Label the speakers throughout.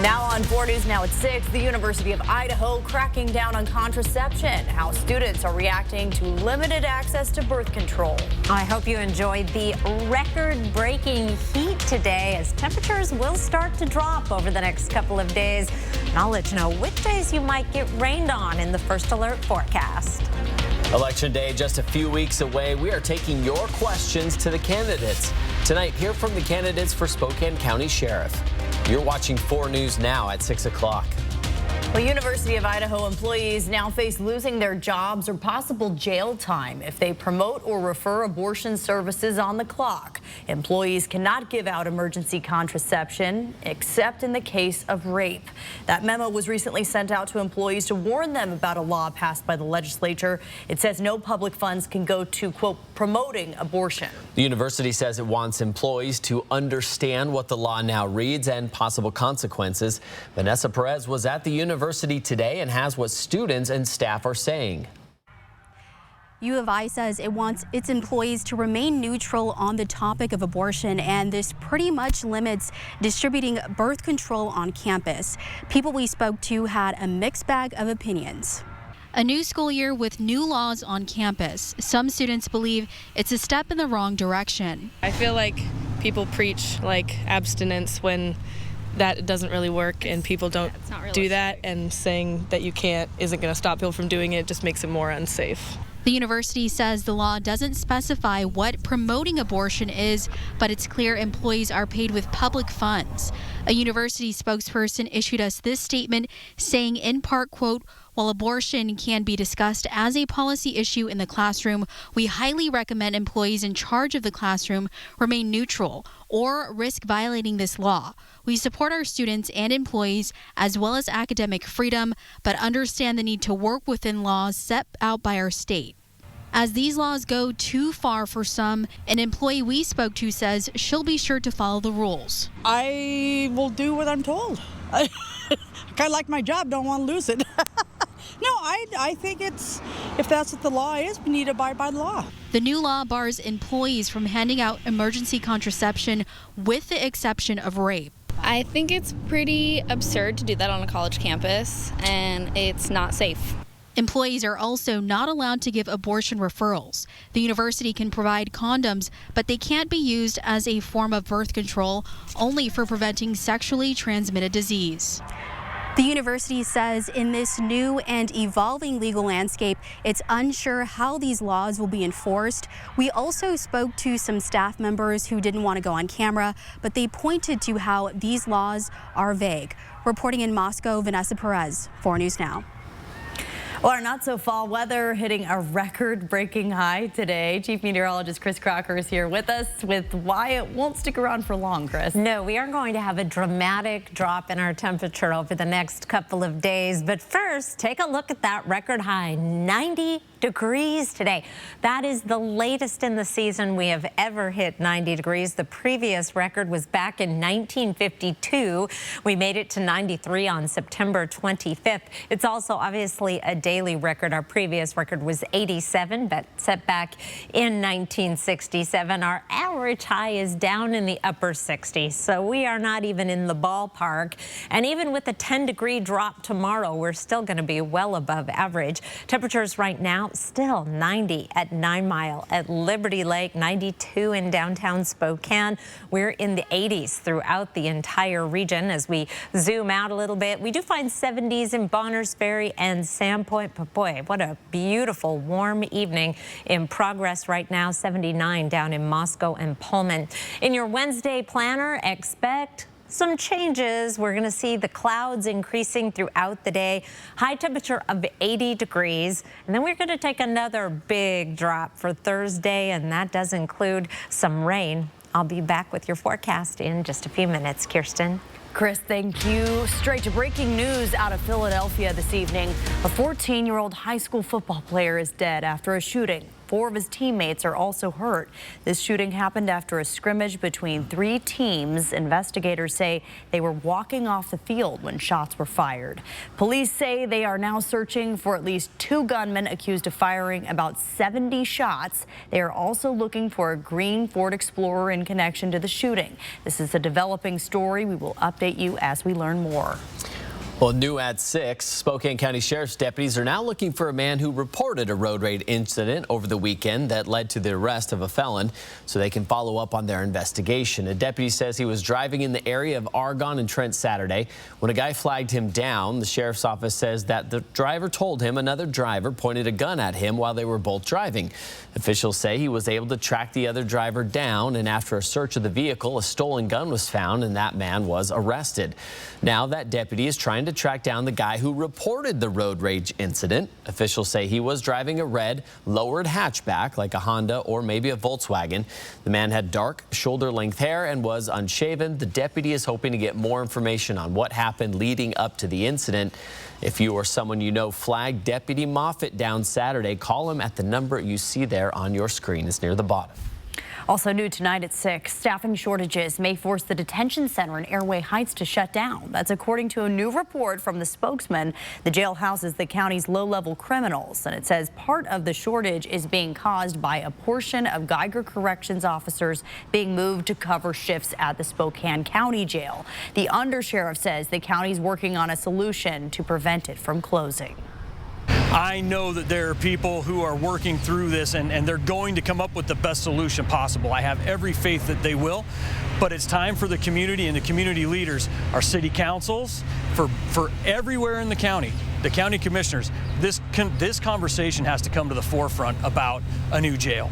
Speaker 1: Now on 4 News Now at 6, the University of Idaho cracking down on contraception, how students are reacting to limited access to birth control.
Speaker 2: I hope you enjoyed the record-breaking heat today as temperatures will start to drop over the next couple of days. And I'll let you know which days you might get rained on in the First Alert forecast.
Speaker 3: Election day just a few weeks away. We are taking your questions to the candidates. Tonight, hear from the candidates for Spokane County Sheriff. You're watching 4 News Now at 6 o'clock.
Speaker 1: Well, University of Idaho employees now face losing their jobs or possible jail time if they promote or refer abortion services on the clock. Employees cannot give out emergency contraception except in the case of rape. That memo was recently sent out to employees to warn them about a law passed by the legislature. It says no public funds can go to, quote, promoting abortion.
Speaker 3: The university says it wants employees to understand what the law now reads and possible consequences. Vanessa Perez was at the university today and has what students and staff are saying.
Speaker 4: U of I says it wants its employees to remain neutral on the topic of abortion, and this pretty much limits distributing birth control on campus. People we spoke to had a mixed bag of opinions.
Speaker 5: A new school year with new laws on campus. Some students believe it's a step in the wrong direction.
Speaker 6: I feel like people preach like abstinence when that doesn't really work, and people don't do that, and saying that you can't isn't going to stop people from doing it. It just makes it more unsafe.
Speaker 5: The university says the law doesn't specify what promoting abortion is, but it's clear employees are paid with public funds. A university spokesperson issued us this statement saying in part, quote, "While abortion can be discussed as a policy issue in the classroom, we highly recommend employees in charge of the classroom remain neutral or risk violating this law. We support our students and employees as well as academic freedom, but understand the need to work within laws set out by our state." As these laws go too far for some, an employee we spoke to says she'll be sure to follow the rules.
Speaker 7: I will do what I'm told. I kind of like my job, don't want to lose it. No, I think if that's what the law is, we need to abide by the law.
Speaker 5: The new law bars employees from handing out emergency contraception with the exception of rape.
Speaker 8: I think it's pretty absurd to do that on a college campus, and it's not safe.
Speaker 5: Employees are also not allowed to give abortion referrals. The university can provide condoms, but they can't be used as a form of birth control, only for preventing sexually transmitted disease.
Speaker 4: The university says in this new and evolving legal landscape, it's unsure how these laws will be enforced. We also spoke to some staff members who didn't want to go on camera, but they pointed to how these laws are vague. Reporting in Moscow, Vanessa Perez, 4 News Now.
Speaker 1: Well, our not-so-fall weather hitting a record-breaking high today. Chief Meteorologist Chris Crocker is here with us with why it won't stick around for long, Chris.
Speaker 2: No, we are going to have a dramatic drop in our temperature over the next couple of days. But first, take a look at that record high, 90 degrees today. That is the latest in the season we have ever hit 90 degrees. The previous record was back in 1952. We made it to 93 on September 25th. It's also obviously a daily record. Our previous record was 87, but set back in 1967. Our average high is down in the upper 60s, so we are not even in the ballpark. And even with a 10-degree drop tomorrow, we're still going to be well above average. Temperatures right now still 90 at 9 Mile, at Liberty Lake, 92 in downtown Spokane. We're in the 80s throughout the entire region. As we zoom out a little bit, we do find 70s in Bonners Ferry and Sandpoint. But boy, what a beautiful warm evening in progress right now. 79 down in Moscow and Pullman. In your Wednesday planner, expect some changes. We're going to see the clouds increasing throughout the day. High temperature of 80 degrees. And then we're going to take another big drop for Thursday, and that does include some rain. I'll be back with your forecast in just a few minutes. Kirsten.
Speaker 1: Chris, thank you. Straight to breaking news out of Philadelphia this evening. A 14-year-old high school football player is dead after a shooting. 4 of his teammates are also hurt. This shooting happened after a scrimmage between 3 teams. Investigators say they were walking off the field when shots were fired. Police say they are now searching for at least 2 gunmen accused of firing about 70 shots. They are also looking for a green Ford Explorer in connection to the shooting. This is a developing story. We will update you as we learn more.
Speaker 3: Well, new at 6, Spokane County Sheriff's deputies are now looking for a man who reported a road rage incident over the weekend that led to the arrest of a felon, so they can follow up on their investigation. A deputy says he was driving in the area of Argonne and Trent Saturday when a guy flagged him down. The sheriff's office says that the driver told him another driver pointed a gun at him while they were both driving. Officials say he was able to track the other driver down, and after a search of the vehicle, a stolen gun was found and that man was arrested. Now that deputy is trying to track down the guy who reported the road rage incident. Officials say he was driving a red lowered hatchback like a Honda or maybe a Volkswagen. The man had dark shoulder-length hair and was unshaven. The deputy is hoping to get more information on what happened leading up to the incident. If you or someone you know flagged Deputy Moffitt down Saturday, call him at the number you see there on your screen. It's near the bottom.
Speaker 1: Also new tonight at 6, staffing shortages may force the detention center in Airway Heights to shut down. That's according to a new report from the spokesman. The jail houses the county's low-level criminals, and it says part of the shortage is being caused by a portion of Geiger Corrections officers being moved to cover shifts at the Spokane County Jail. The undersheriff says the county's working on a solution to prevent it from closing.
Speaker 9: I know that there are people who are working through this and they're going to come up with the best solution possible. I have every faith that they will, but it's time for the community and the community leaders, our city councils, for everywhere in the county commissioners, this conversation has to come to the forefront about a new jail.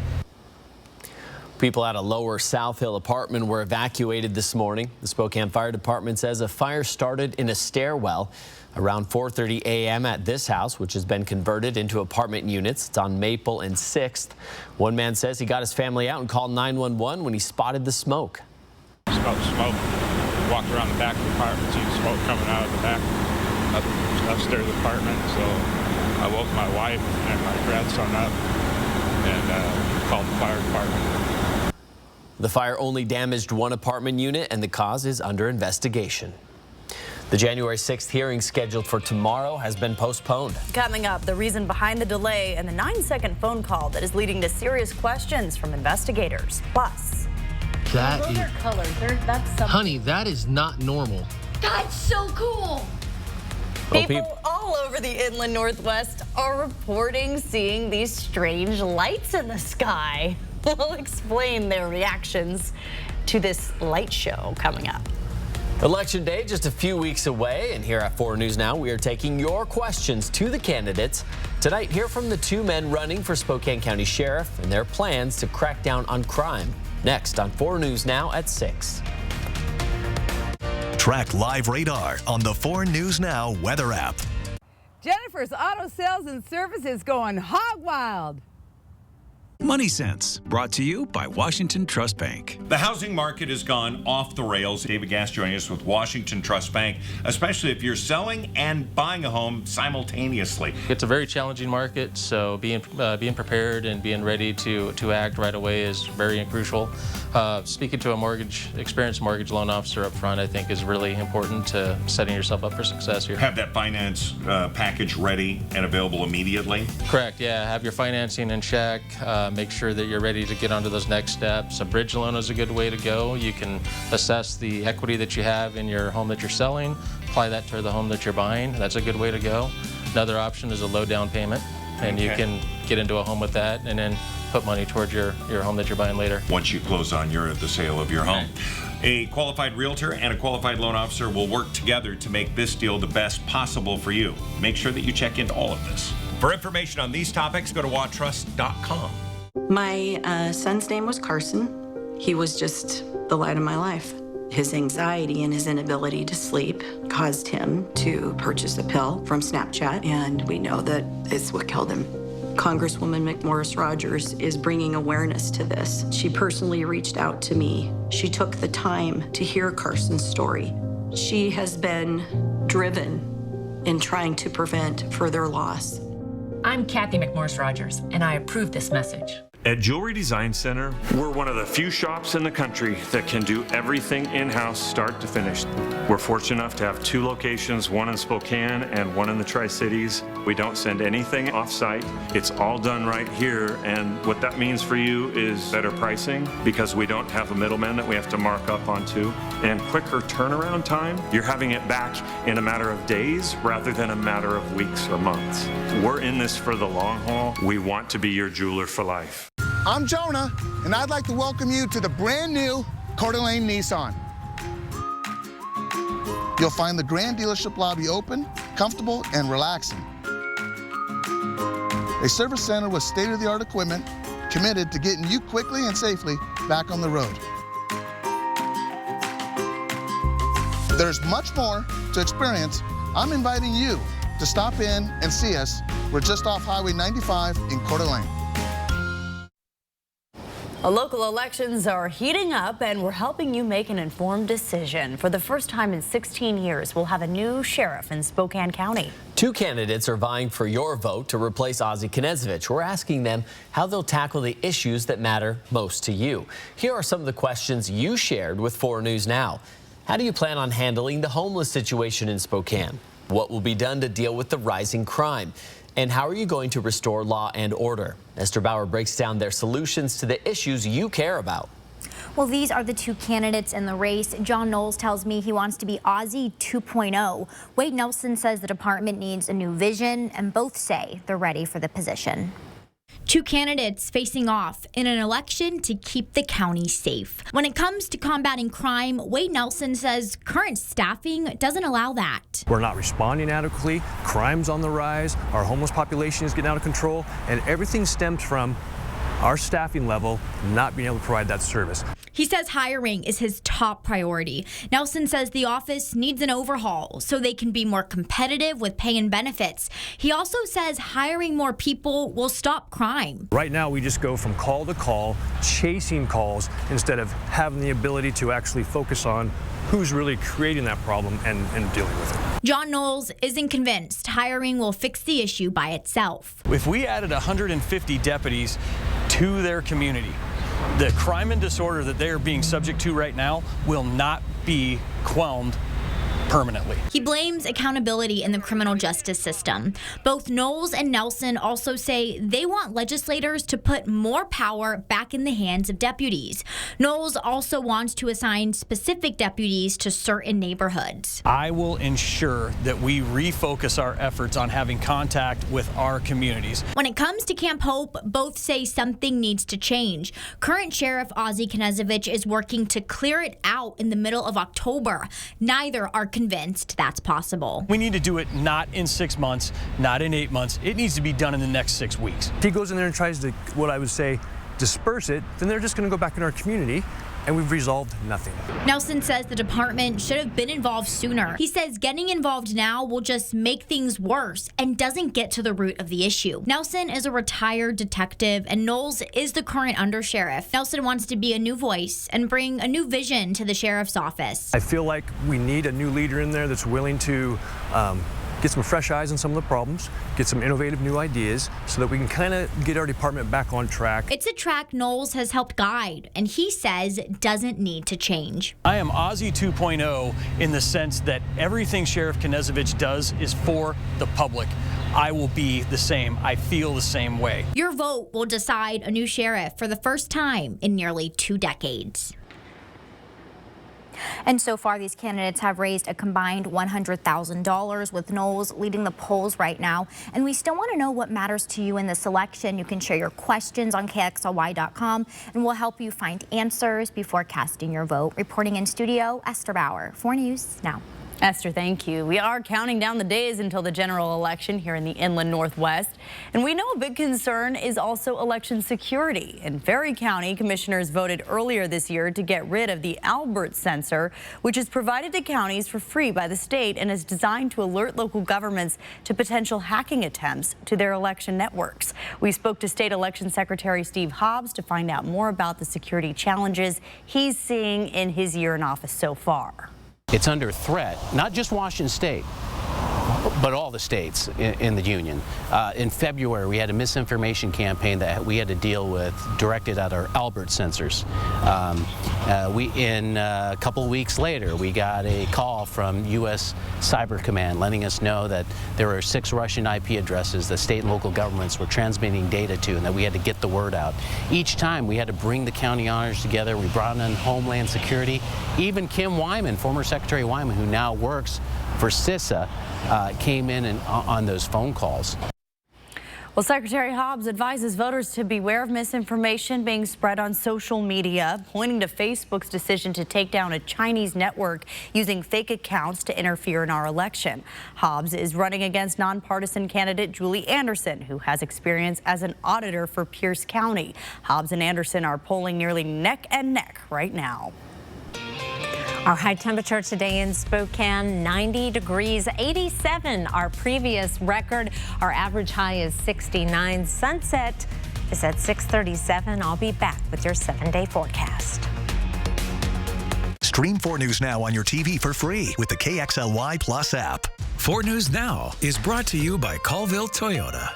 Speaker 3: People at a lower South Hill apartment were evacuated this morning. The Spokane Fire Department says a fire started in a stairwell around 4:30 a.m. at this house, which has been converted into apartment units. It's on Maple and 6th. One man says he got his family out and called 911 when he spotted the smoke.
Speaker 10: Smelled smoke. Walked around the back of the apartment, see smoke coming out of the back upstairs apartment. So I woke my wife and my grandson up and called the fire department.
Speaker 3: The fire only damaged one apartment unit and the cause is under investigation. The January 6th hearing scheduled for tomorrow has been postponed.
Speaker 1: Coming up, the reason behind the delay and the 9-second phone call that is leading to serious questions from investigators. Plus,
Speaker 11: honey, that is not normal.
Speaker 12: That's so cool.
Speaker 1: People all over the inland Northwest are reporting seeing these strange lights in the sky. We'll explain their reactions to this light show coming up.
Speaker 3: Election day just a few weeks away, and here at 4 News Now, we are taking your questions to the candidates. Tonight, hear from the 2 men running for Spokane County Sheriff and their plans to crack down on crime. Next on 4 News Now at 6.
Speaker 13: Track live radar on the 4 News Now weather app.
Speaker 14: Jennifer's Auto Sales and Service is going hog wild.
Speaker 15: Money Sense, brought to you by Washington Trust Bank.
Speaker 16: The housing market has gone off the rails. David Gass joining us with Washington Trust Bank, especially if you're selling and buying a home simultaneously.
Speaker 17: It's a very challenging market, so being prepared and being ready to act right away is very crucial. Speaking to a experienced mortgage loan officer up front, I think is really important to setting yourself up for success here.
Speaker 16: Have that finance package ready and available immediately?
Speaker 17: Correct, yeah. Have your financing in check. Make sure that you're ready to get onto those next steps. A bridge loan is a good way to go. You can assess the equity that you have in your home that you're selling, apply that to the home that you're buying. That's a good way to go. Another option is a low down payment, and you can get into a home with that and then put money towards your home that you're buying later.
Speaker 16: Once you close on the sale of your home. A qualified realtor and a qualified loan officer will work together to make this deal the best possible for you. Make sure that you check into all of this. For information on these topics, go to watrust.com.
Speaker 18: My son's name was Carson. He was just the light of my life. His anxiety and his inability to sleep caused him to purchase a pill from Snapchat, and we know that it's what killed him. Congresswoman McMorris Rogers is bringing awareness to this. She personally reached out to me. She took the time to hear Carson's story. She has been driven in trying to prevent further loss.
Speaker 19: I'm Kathy McMorris-Rogers, and I approve this message.
Speaker 20: At Jewelry Design Center, we're one of the few shops in the country that can do everything in-house, start to finish. We're fortunate enough to have 2 locations, one in Spokane and one in the Tri-Cities. We don't send anything off-site. It's all done right here, and what that means for you is better pricing because we don't have a middleman that we have to mark up onto, and quicker turnaround time. You're having it back in a matter of days rather than a matter of weeks or months. We're in this for the long haul. We want to be your jeweler for life.
Speaker 21: I'm Jonah, and I'd like to welcome you to the brand new Coeur d'Alene Nissan. You'll find the grand dealership lobby open, comfortable, and relaxing. A service center with state-of-the-art equipment committed to getting you quickly and safely back on the road. There's much more to experience. I'm inviting you to stop in and see us. We're just off Highway 95 in Coeur d'Alene.
Speaker 1: Local elections are heating up, and we're helping you make an informed decision. For the first time in 16 years, we'll have a new sheriff in Spokane County.
Speaker 3: 2 candidates are vying for your vote to replace Ozzie Knezovich. We're asking them how they'll tackle the issues that matter most to you. Here are some of the questions you shared with 4 News Now. How do you plan on handling the homeless situation in Spokane? What will be done to deal with the rising crime? And how are you going to restore law and order? Esther Bauer breaks down their solutions to the issues you care about.
Speaker 22: Well, these are the 2 candidates in the race. John Knowles tells me he wants to be Ozzie 2.0. Wade Nelson says the department needs a new vision, and both say they're ready for the position.
Speaker 23: 2 candidates facing off in an election to keep the county safe. When it comes to combating crime, Wade Nelson says current staffing doesn't allow that.
Speaker 9: We're not responding adequately, crime's on the rise, our homeless population is getting out of control, and everything stems from our staffing level not being able to provide that service.
Speaker 23: He says hiring is his top priority. Nelson says the office needs an overhaul so they can be more competitive with pay and benefits. He also says hiring more people will stop crime.
Speaker 9: Right now, we just go from call to call, chasing calls, instead of having the ability to actually focus on who's really creating that problem and dealing with it.
Speaker 23: John Knowles isn't convinced hiring will fix the issue by itself.
Speaker 9: If we added 150 deputies to their community, the crime and disorder that they are being subject to right now will not be quelled permanently.
Speaker 23: He blames accountability in the criminal justice system. Both Knowles and Nelson also say they want legislators to put more power back in the hands of deputies. Knowles also wants to assign specific deputies to certain neighborhoods.
Speaker 9: I will ensure that we refocus our efforts on having contact with our communities.
Speaker 23: When it comes to Camp Hope, both say something needs to change. Current Sheriff Ozzie Knezovich is working to clear it out in the middle of October. Neither are convinced that's possible.
Speaker 9: We need to do it not in 6 months, not in 8 months. It needs to be done in the next 6 weeks. If he goes in there and tries to, what I would say, disperse it, then they're just going to go back in our community, and we've resolved nothing.
Speaker 23: Nelson says the department should have been involved sooner. He says getting involved now will just make things worse and doesn't get to the root of the issue. Nelson is a retired detective, and Knowles is the current undersheriff. Nelson wants to be a new voice and bring a new vision to the sheriff's office.
Speaker 9: I feel like we need a new leader in there that's willing to get some fresh eyes on some of the problems, get some innovative new ideas so that we can kind of get our department back on track.
Speaker 23: It's a track Knowles has helped guide, and he says doesn't need to change.
Speaker 9: I am Ozzie 2.0 in the sense that everything Sheriff Knezovich does is for the public. I will be the same. I feel the same way.
Speaker 23: Your vote will decide a new sheriff for the first time in nearly 2 decades.
Speaker 22: And so far, these candidates have raised a combined $100,000, with Knowles leading the polls right now. And we still want to know what matters to you in this election. You can share your questions on KXLY.com, and we'll help you find answers before casting your vote. Reporting in studio, Esther Bauer, 4 News Now.
Speaker 1: Esther, thank you. We are counting down the days until the general election here in the inland Northwest. And we know a big concern is also election security. In Ferry County, commissioners voted earlier this year to get rid of the Albert sensor, which is provided to counties for free by the state and is designed to alert local governments to potential hacking attempts to their election networks. We spoke to State Election Secretary Steve Hobbs to find out more about the security challenges he's seeing in his year in office so far.
Speaker 24: It's under threat, not just Washington State.
Speaker 6: but all the states in the union. In February, we had a misinformation campaign that we had to deal with directed at our Albert sensors. A couple weeks later, we got a call from U.S. Cyber Command letting us know that there were 6 Russian IP addresses that state and local governments were transmitting data to, and that we had to get the word out. Each time, we had to bring the county honors together. We brought in Homeland Security. Even Kim Wyman, former Secretary Wyman, who now works for CISA, came in and on those phone calls.
Speaker 1: Well, Secretary Hobbs advises voters to beware of misinformation being spread on social media, pointing to Facebook's decision to take down a Chinese network using fake accounts to interfere in our election. Hobbs is running against nonpartisan candidate Julie Anderson, who has experience as an auditor for Pierce County. Hobbs and Anderson are polling nearly neck and neck right now.
Speaker 2: Our high temperature today in Spokane, 90 degrees, 87 our previous record. Our average high is 69. Sunset is at 6:37. I'll be back with your 7-day forecast.
Speaker 13: Stream 4 News Now on your TV for free with the KXLY Plus app.
Speaker 15: 4 News Now is brought to you by Colville Toyota.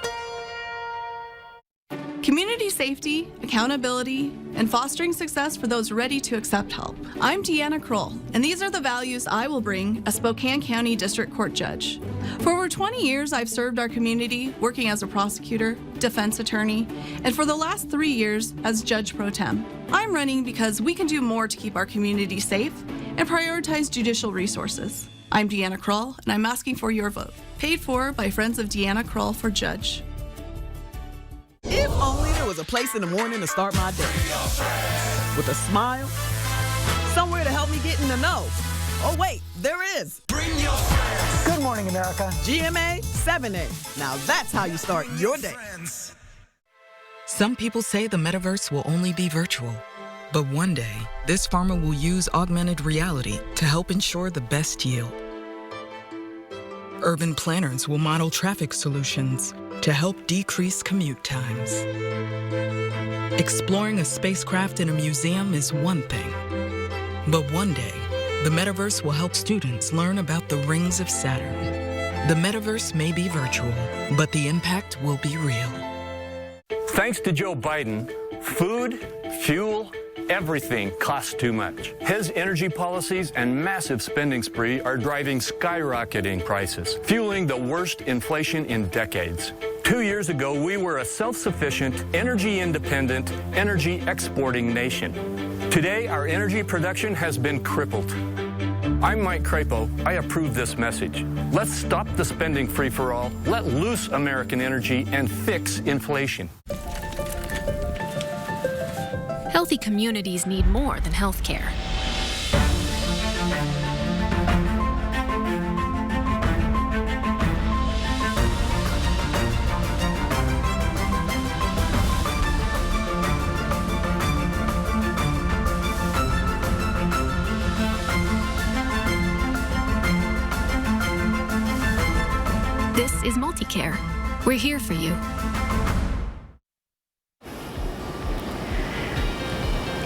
Speaker 7: Community safety, accountability, and fostering success for those ready to accept help. I'm Deanna Kroll, and these are the values I will bring as Spokane County District Court Judge. For over 20 years, I've served our community working as a prosecutor, defense attorney, and for the last 3 years as Judge Pro Tem. I'm running because we can do more to keep our community safe and prioritize judicial resources. I'm Deanna Kroll, and I'm asking for your vote. Paid for by Friends of Deanna Kroll for Judge.
Speaker 8: If only there was a place in the morning to start my day. With a smile, somewhere to help me get in the know. Oh wait, there is. Bring your friends. Good morning, America. GMA 7A. Now that's how you start your day.
Speaker 24: Some people say the metaverse will only be virtual. But one day, this farmer will use augmented reality to help ensure the best yield. Urban planners will model traffic solutions to help decrease commute times. Exploring a spacecraft in a museum is one thing. But one day, the metaverse will help students learn about the rings of Saturn. The metaverse may be virtual, but the impact will be real.
Speaker 25: Thanks to Joe Biden, food, fuel, everything costs too much. His energy policies and massive spending spree are driving skyrocketing prices, fueling the worst inflation in decades. 2 years ago, we were a self-sufficient, energy-independent, energy-exporting nation. Today, our energy production has been crippled. I'm Mike Crapo. I approve this message. Let's stop the spending free-for-all, let loose American energy, and fix inflation.
Speaker 26: Healthy communities need more than health care. This is Multicare. We're here for you.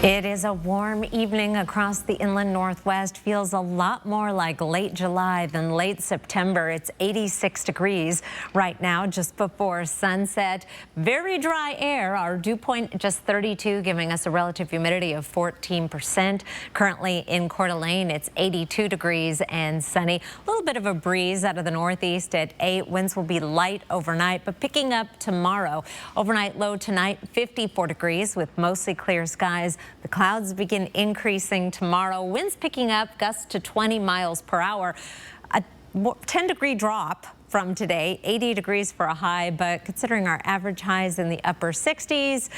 Speaker 2: It is a warm evening across the inland Northwest. Feels a lot more like late July than late September. It's 86 degrees right now, just before sunset. Very dry air. Our dew point just 32, giving us a relative humidity of 14%. Currently in Coeur d'Alene, it's 82 degrees and sunny. A little bit of a breeze out of the northeast at 8. Winds will be light overnight, but picking up tomorrow. Overnight low tonight, 54 degrees with mostly clear skies. The clouds begin increasing tomorrow. Winds picking up, gusts to 20 miles per hour. A 10-degree drop from today, 80 degrees for a high, but considering our average highs in the upper 60s,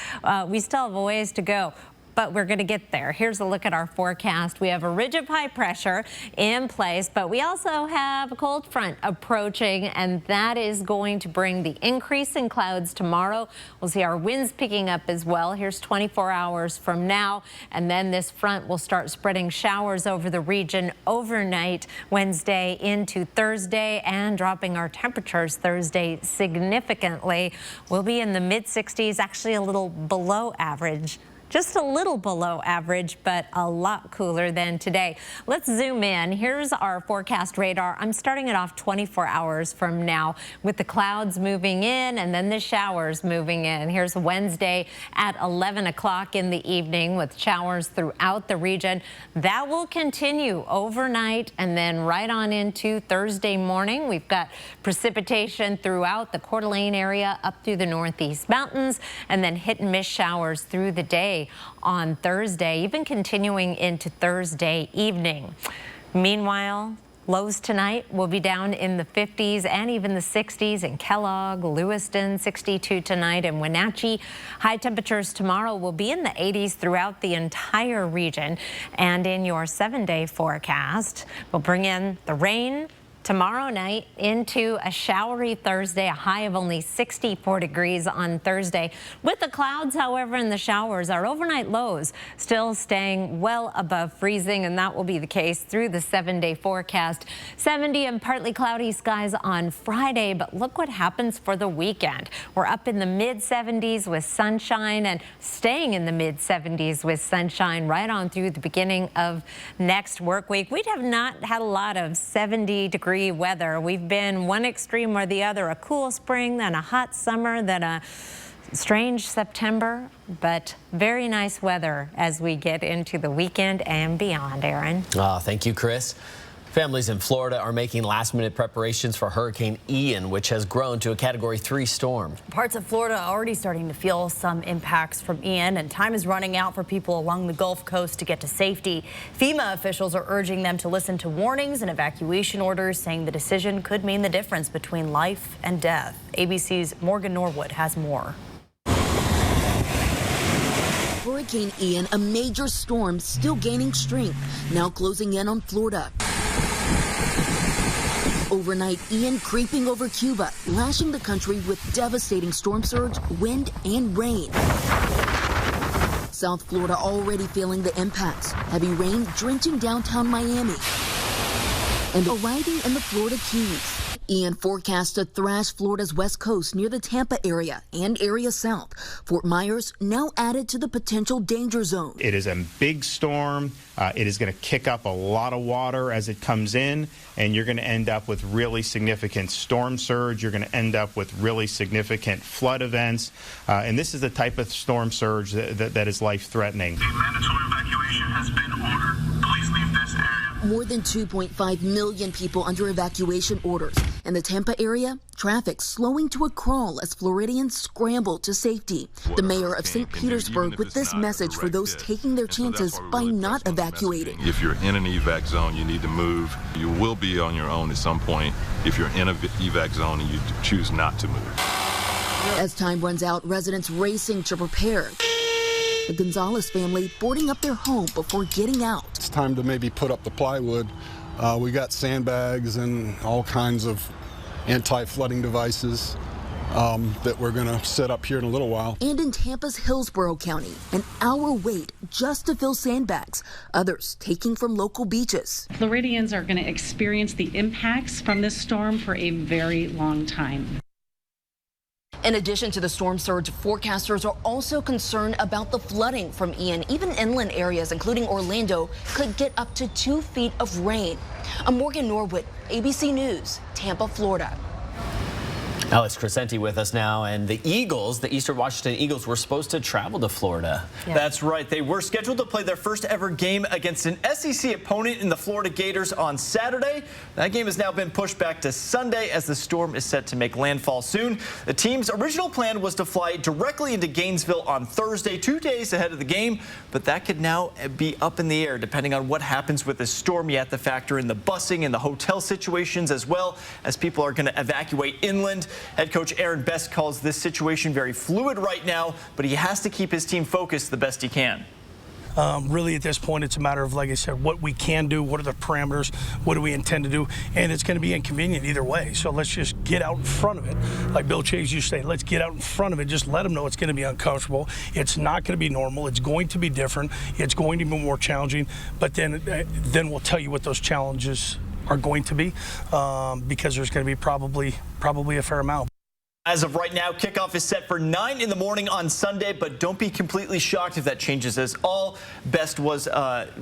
Speaker 2: we still have a ways to go. But we're going to get there. Here's a look at our forecast. We have a ridge of high pressure in place, but we also have a cold front approaching, and that is going to bring the increase in clouds tomorrow. We'll see our winds picking up as well. Here's 24 hours from now, and then this front will start spreading showers over the region overnight Wednesday into Thursday, and dropping our temperatures Thursday significantly. We'll be in the mid-60s, actually a little below average just a little below average, but a lot cooler than today. Let's zoom in. Here's our forecast radar. I'm starting it off 24 hours from now with the clouds moving in and then the showers moving in. Here's Wednesday at 11 o'clock in the evening with showers throughout the region. That will continue overnight and then right on into Thursday morning. We've got precipitation throughout the Coeur d'Alene area up through the Northeast Mountains and then hit and miss showers through the day on Thursday, even continuing into Thursday evening. Meanwhile, lows tonight will be down in the 50s and even the 60s in Kellogg, Lewiston, 62 tonight, and Wenatchee. High temperatures tomorrow will be in the 80s throughout the entire region. And in your 7-day forecast, we'll bring in the rain tomorrow night into a showery Thursday, a high of only 64 degrees on Thursday. With the clouds, however, and the showers, our overnight lows still staying well above freezing, and that will be the case through the 7-day forecast. 70 and partly cloudy skies on Friday, but look what happens for the weekend. We're up in the mid-70s with sunshine and staying in the mid-70s with sunshine right on through the beginning of next work week. We have not had a lot of 70-degree weather. We've been one extreme or the other, a cool spring, then a hot summer, then a strange September, but very nice weather as we get into the weekend and beyond, Aaron.
Speaker 3: Thank you, Chris. Families in Florida are making last-minute preparations for Hurricane Ian, which has grown to a Category 3 storm.
Speaker 1: Parts of Florida are already starting to feel some impacts from Ian, and time is running out for people along the Gulf Coast to get to safety. FEMA officials are urging them to listen to warnings and evacuation orders, saying the decision could mean the difference between life and death. ABC's Morgan Norwood has more.
Speaker 4: Hurricane Ian, a major storm still gaining strength, now closing in on Florida. Overnight, Ian creeping over Cuba, lashing the country with devastating storm surge, wind, and rain. South Florida already feeling the impacts. Heavy rain drenching downtown Miami and arriving in the Florida Keys. Ian forecast to thrash Florida's west coast near the Tampa area and area south. Fort Myers now added to the potential danger zone.
Speaker 5: It is a big storm. It is going to kick up a lot of water as it comes in, and you're going to end up with really significant storm surge. You're going to end up with really significant flood events. And this is the type of storm surge that is life-threatening.
Speaker 10: A mandatory evacuation has been ordered. Please leave this area.
Speaker 4: More than 2.5 million people under evacuation orders. In the Tampa area, traffic slowing to a crawl as Floridians scramble to safety. The mayor of St. Petersburg with this message for those taking their chances by not evacuating.
Speaker 11: If you're in an evac zone, you need to move. You will be on your own at some point if you're in an evac zone and you choose not to move.
Speaker 4: As time runs out, residents racing to prepare. The Gonzalez family boarding up their home before getting out.
Speaker 12: It's time to maybe put up the plywood. We got sandbags and all kinds of anti-flooding devices that we're going to set up here in a little while.
Speaker 4: And in Tampa's Hillsborough County, an hour wait just to fill sandbags, others taking from local beaches.
Speaker 14: Floridians are going to experience the impacts from this storm for a very long time.
Speaker 4: In addition to the storm surge, forecasters are also concerned about the flooding from Ian. Even inland areas, including Orlando, could get up to 2 feet of rain. I'm Morgan Norwood, ABC News, Tampa, Florida.
Speaker 3: Alex Crescenti with us now, and the Eagles, the Eastern Washington Eagles, were supposed to travel to Florida.
Speaker 27: Yeah. That's right. They were scheduled to play their first ever game against an SEC opponent in the Florida Gators on Saturday. That game has now been pushed back to Sunday as the storm is set to make landfall soon. The team's original plan was to fly directly into Gainesville on Thursday, 2 days ahead of the game, but that could now be up in the air depending on what happens with the storm. You have to factor in the busing and the hotel situations as well as people are going to evacuate inland. Head coach Aaron Best calls this situation very fluid right now, but he has to keep his team focused the best he can.
Speaker 28: Really, at this point, it's a matter of, like I said, what we can do, what are the parameters, what do we intend to do, and it's going to be inconvenient either way. So let's just get out in front of it. Like Bill Chase used to say, let's get out in front of it. Just let them know it's going to be uncomfortable. It's not going to be normal. It's going to be different. It's going to be more challenging. But then we'll tell you what those challenges are going to be, because there's going to be probably a fair amount.
Speaker 27: As of right now, kickoff is set for 9 in the morning on Sunday, but don't be completely shocked if that changes as all. Best was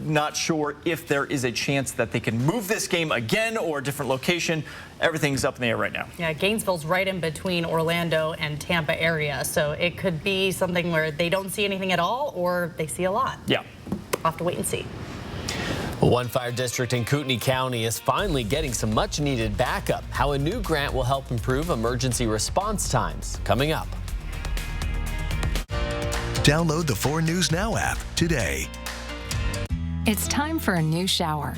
Speaker 27: not sure if there is a chance that they can move this game again or a different location. Everything's up in the air right now.
Speaker 9: Yeah, Gainesville's right in between Orlando and Tampa area, so it could be something where they don't see anything at all or they see a lot.
Speaker 27: Yeah.
Speaker 9: We'll have to wait and see.
Speaker 3: One fire district in Kootenai County is finally getting some much-needed backup. How a new grant will help improve emergency response times. Coming up.
Speaker 13: Download the 4 News Now app today.
Speaker 16: It's time for a new shower,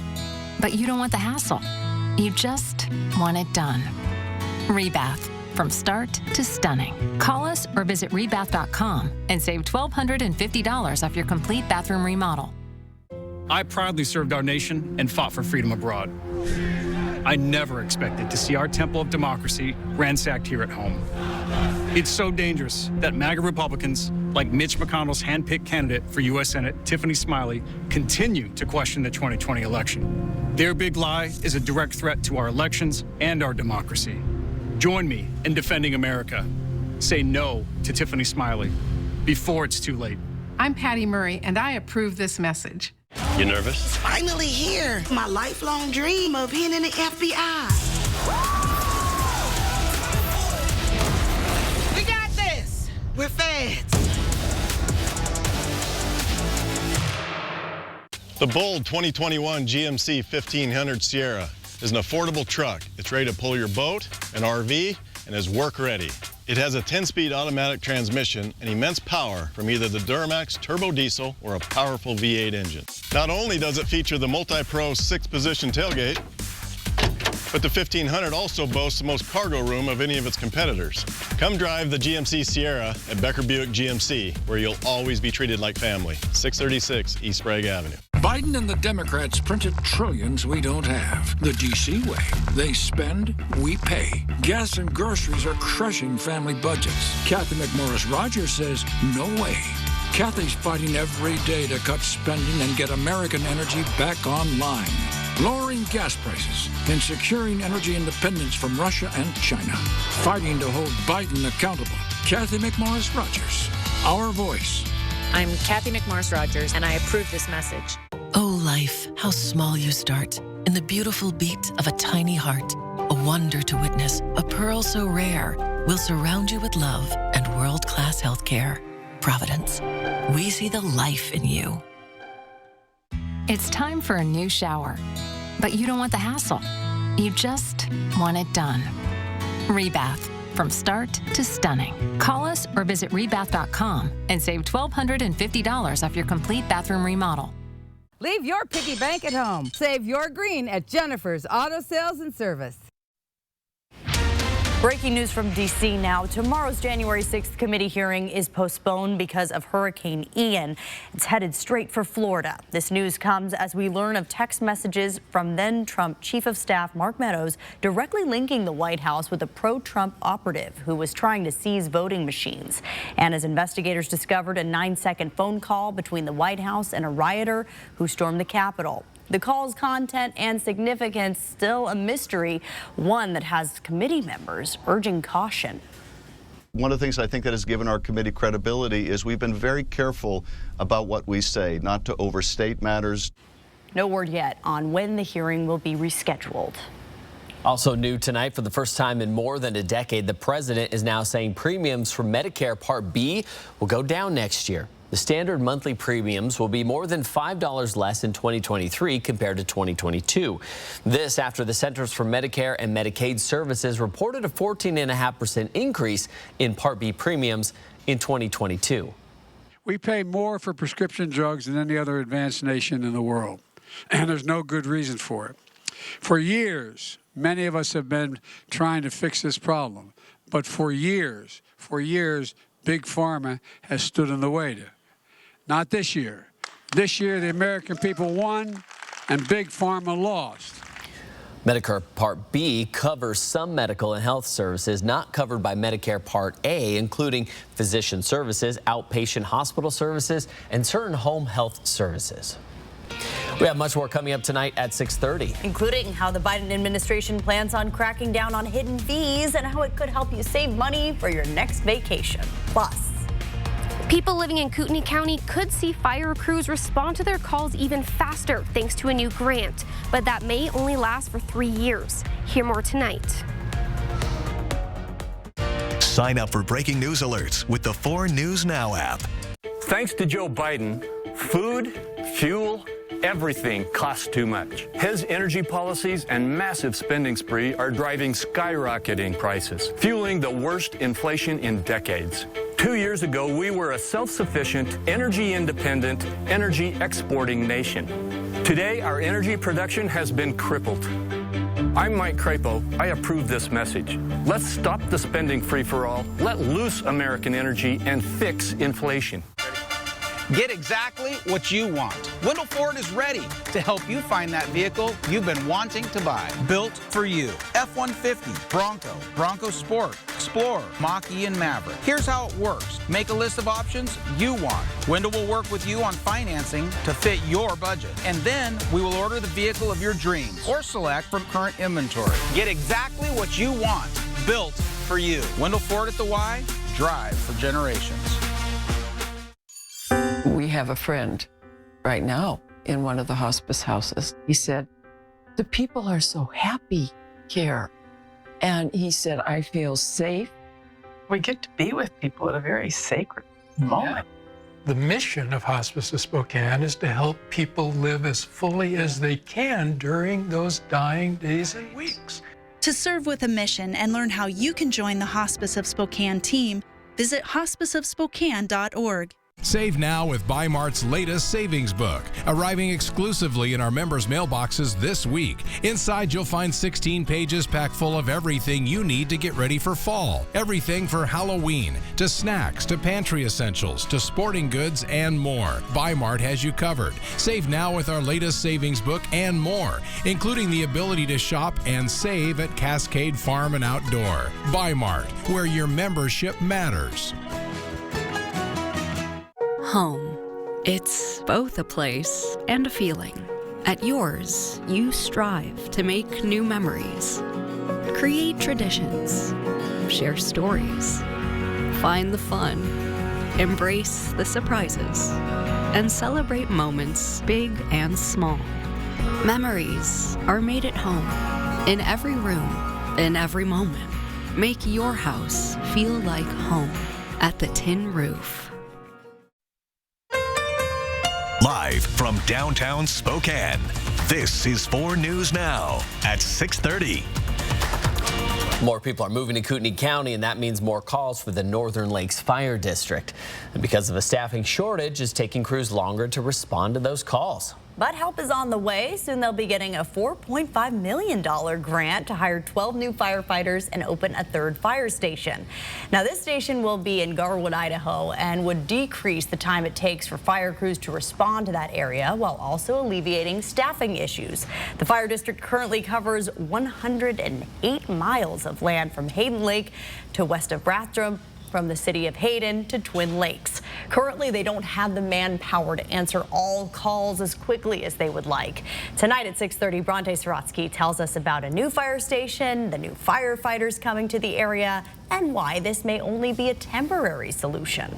Speaker 16: but you don't want the hassle. You just want it done. Rebath, from start to stunning. Call us or visit rebath.com and save $1,250 off your complete bathroom remodel.
Speaker 17: I proudly served our nation and fought for freedom abroad. I never expected to see our temple of democracy ransacked here at home. It's so dangerous that MAGA Republicans, like Mitch McConnell's handpicked candidate for U.S. Senate, Tiffany Smiley, continue to question the 2020 election. Their big lie is a direct threat to our elections and our democracy. Join me in defending America. Say no to Tiffany Smiley before it's too late.
Speaker 18: I'm Patty Murray, and I approve this message.
Speaker 19: You nervous?
Speaker 20: It's finally here. My lifelong dream of being in the FBI. We got this. We're feds.
Speaker 21: The bold 2021 GMC 1500 Sierra is an affordable truck. It's ready to pull your boat, an RV, and is work ready. It has a 10-speed automatic transmission and immense power from either the Duramax turbo diesel or a powerful V8 engine. Not only does it feature the multi-pro 6-position tailgate, but the 1500 also boasts the most cargo room of any of its competitors. Come drive the GMC Sierra at Becker Buick GMC, where you'll always be treated like family. 636 East Sprague Avenue.
Speaker 23: Biden and the Democrats printed trillions we don't have. The D.C. way. They spend, we pay. Gas and groceries are crushing family budgets. Kathy McMorris Rogers says, no way. Kathy's fighting every day to cut spending and get American energy back online. Lowering gas prices and securing energy independence from Russia and China. Fighting to hold Biden accountable. Kathy McMorris Rogers, our voice.
Speaker 29: I'm Kathy McMorris Rogers, and I approve this message.
Speaker 30: Oh, life, how small you start. In the beautiful beat of a tiny heart. A wonder to witness, a pearl so rare. Will surround you with love and world-class health care. Providence. We see the life in you.
Speaker 16: It's time for a new shower, but you don't want the hassle. You just want it done. Rebath, from start to stunning. Call us or visit rebath.com and save $1,250 off your complete bathroom remodel.
Speaker 31: Leave your piggy bank at home. Save your green at Jennifer's Auto Sales and Service.
Speaker 1: Breaking news from D.C. now. Tomorrow's January 6th committee hearing is postponed because of Hurricane Ian. It's headed straight for Florida. This news comes as we learn of text messages from then Trump Chief of Staff Mark Meadows directly linking the White House with a pro-Trump operative who was trying to seize voting machines. And as investigators discovered a 9-second phone call between the White House and a rioter who stormed the Capitol. The call's content and significance still a mystery, one that has committee members urging caution.
Speaker 32: One of the things I think that has given our committee credibility is we've been very careful about what we say, not to overstate matters.
Speaker 1: No word yet on when the hearing will be rescheduled.
Speaker 3: Also new tonight, for the first time in more than a decade, the president is now saying premiums for Medicare Part B will go down next year. The standard monthly premiums will be more than $5 less in 2023 compared to 2022. This after the Centers for Medicare and Medicaid Services reported a 14.5% increase in Part B premiums in 2022.
Speaker 33: We pay more for prescription drugs than any other advanced nation in the world, and there's no good reason for it. For years, many of us have been trying to fix this problem, but for years, Big Pharma has stood in the way to. Not this year. This year, the American people won and Big Pharma lost.
Speaker 3: Medicare Part B covers some medical and health services not covered by Medicare Part A, including physician services, outpatient hospital services, and certain home health services. We have much more coming up tonight at 6:30.
Speaker 1: Including how the Biden administration plans on cracking down on hidden fees and how it could help you save money for your next vacation. Plus,
Speaker 2: people living in Kootenai County could see fire crews respond to their calls even faster thanks to a new grant, but that may only last for 3 years. Hear more tonight.
Speaker 13: Sign up for breaking news alerts with the 4 News Now app.
Speaker 5: Thanks to Joe Biden, food, fuel, everything costs too much. His energy policies and massive spending spree are driving skyrocketing prices, fueling the worst inflation in decades. 2 years ago, we were a self-sufficient, energy-independent, energy-exporting nation. Today, our energy production has been crippled. I'm Mike Crapo. I approve this message. Let's stop the spending free-for-all, let loose American energy, and fix inflation.
Speaker 6: Get exactly what you want. Wendell Ford is ready to help you find that vehicle you've been wanting to buy. Built for you. F-150, Bronco, Bronco Sport, Explorer, Mach-E, and Maverick. Here's how it works. Make a list of options you want. Wendell will work with you on financing to fit your budget. And then we will order the vehicle of your dreams or select from current inventory. Get exactly what you want. Built for you. Wendell Ford at the Y. Drive for generations.
Speaker 7: We have a friend right now in one of the hospice houses. He said, the people are so happy here. And he said, I feel safe.
Speaker 8: We get to be with people at a very sacred moment.
Speaker 10: The mission of Hospice of Spokane is to help people live as fully as they can during those dying days and weeks.
Speaker 11: To serve with a mission and learn how you can join the Hospice of Spokane team, visit hospiceofspokane.org.
Speaker 15: Save now with Bi-Mart's latest savings book, arriving exclusively in our members' mailboxes this week. Inside, you'll find 16 pages packed full of everything you need to get ready for fall. Everything for Halloween, to snacks, to pantry essentials, to sporting goods, and more. Bi-Mart has you covered. Save now with our latest savings book and more, including the ability to shop and save at Cascade Farm and Outdoor. Bi-Mart, where your membership matters.
Speaker 19: Home. It's both a place and a feeling. At yours, you strive to make new memories, create traditions, share stories, find the fun, embrace the surprises, and celebrate moments big and small. Memories are made at home, in every room, in every moment. Make your house feel like home at the Tin Roof.
Speaker 13: Live from downtown Spokane, this is 4 News Now at 6:30.
Speaker 3: More people are moving to Kootenai County, and that means more calls for the Northern Lakes Fire District. And because of a staffing shortage, it's taking crews longer to respond to those calls.
Speaker 1: But help is on the way. Soon they'll be getting a $4.5 million grant to hire 12 new firefighters and open a 3rd fire station. Now, this station will be in Garwood, Idaho, and would decrease the time it takes for fire crews to respond to that area while also alleviating staffing issues. The fire district currently covers 108 miles of land from Hayden Lake to west of Rathdrum, from the city of Hayden to Twin Lakes. Currently, they don't have the manpower to answer all calls as quickly as they would like. Tonight at 6:30, Bronte Sorotsky tells us about a new fire station, the new firefighters coming to the area, and why this may only be a temporary solution.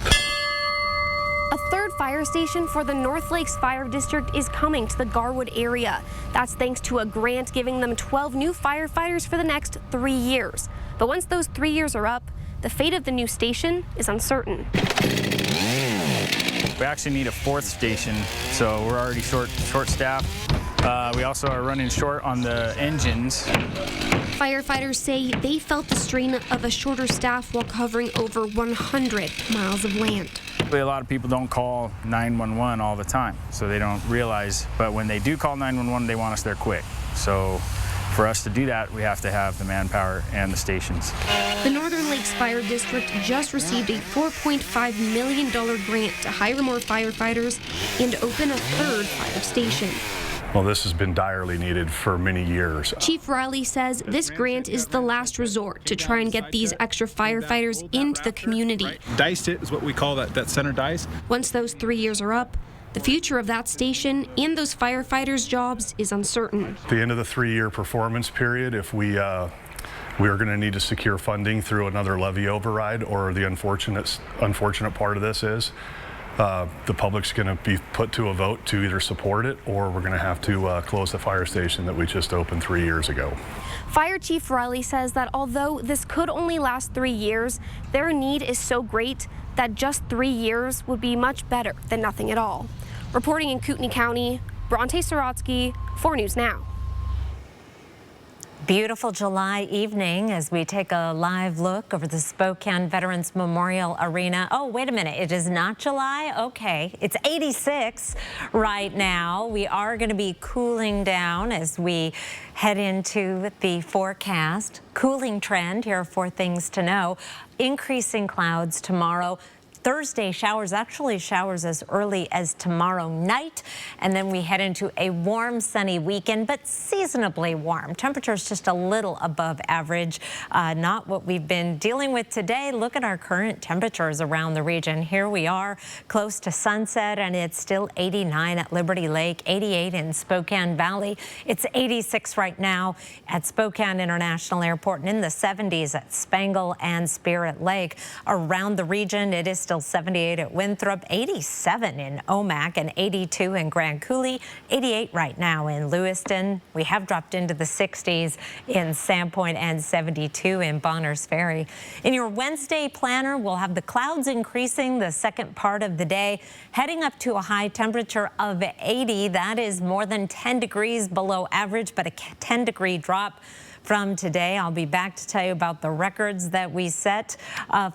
Speaker 2: A 3rd fire station for the North Lakes Fire District is coming to the Garwood area. That's thanks to a grant giving them 12 new firefighters for the next 3 years. But once those 3 years are up, the fate of the new station is uncertain.
Speaker 17: We actually need a 4th station, so we're already short-staffed. We also are running short on the engines.
Speaker 2: Firefighters say they felt the strain of a shorter staff while covering over 100 miles of land.
Speaker 17: A lot of people don't call 911 all the time, so they don't realize. But when they do call 911, they want us there quick. So for us to do that, we have to have the manpower and the stations.
Speaker 2: The Northern Lakes Fire District just received a $4.5 million grant to hire more firefighters and open a 3rd fire station.
Speaker 22: Well, this has been direly needed for many years.
Speaker 2: Chief Riley says this grant is the last resort to try and get these extra firefighters into the community.
Speaker 24: Diced it is what we call that center dice.
Speaker 2: Once those 3 years are up, The future of that station and those firefighters' jobs is uncertain.
Speaker 22: At the end of the 3-year performance period, if we are going to need to secure funding through another levy override, or the unfortunate part of this is the public's going to be put to a vote to either support it, or we're going to have to close the fire station that we just opened 3 years ago.
Speaker 2: Fire Chief Riley says that although this could only last 3 years, their need is so great that just 3 years would be much better than nothing at all. Reporting in Kootenai County, Bronte Sorotsky, 4 News Now.
Speaker 4: Beautiful July evening as we take a live look over the Spokane Veterans Memorial Arena. Oh, wait a minute. It is not July? Okay. It's 86 right now. We are going to be cooling down as we head into the forecast. Cooling trend. Here are 4 things to know. Increasing clouds tomorrow. Thursday showers, actually showers as early as tomorrow night. And then we head into a warm, sunny weekend, but seasonably warm. Temperatures just a little above average. Not what we've been dealing with today. Look at our current temperatures around the region. Here we are close to sunset, and it's still 89 at Liberty Lake, 88 in Spokane Valley. It's 86 right now at Spokane International Airport, and in the 70s at Spangle and Spirit Lake. Around the region, it is still 78 at Winthrop, 87 in Omak, and 82 in Grand Coulee, 88 right now in Lewiston. We have dropped into the 60s in Sandpoint and 72 in Bonners Ferry. In your Wednesday planner, we'll have the clouds increasing the second part of the day, heading up to a high temperature of 80. That is more than 10 degrees below average, but a 10-degree drop from today. I'll be back to tell you about the records that we set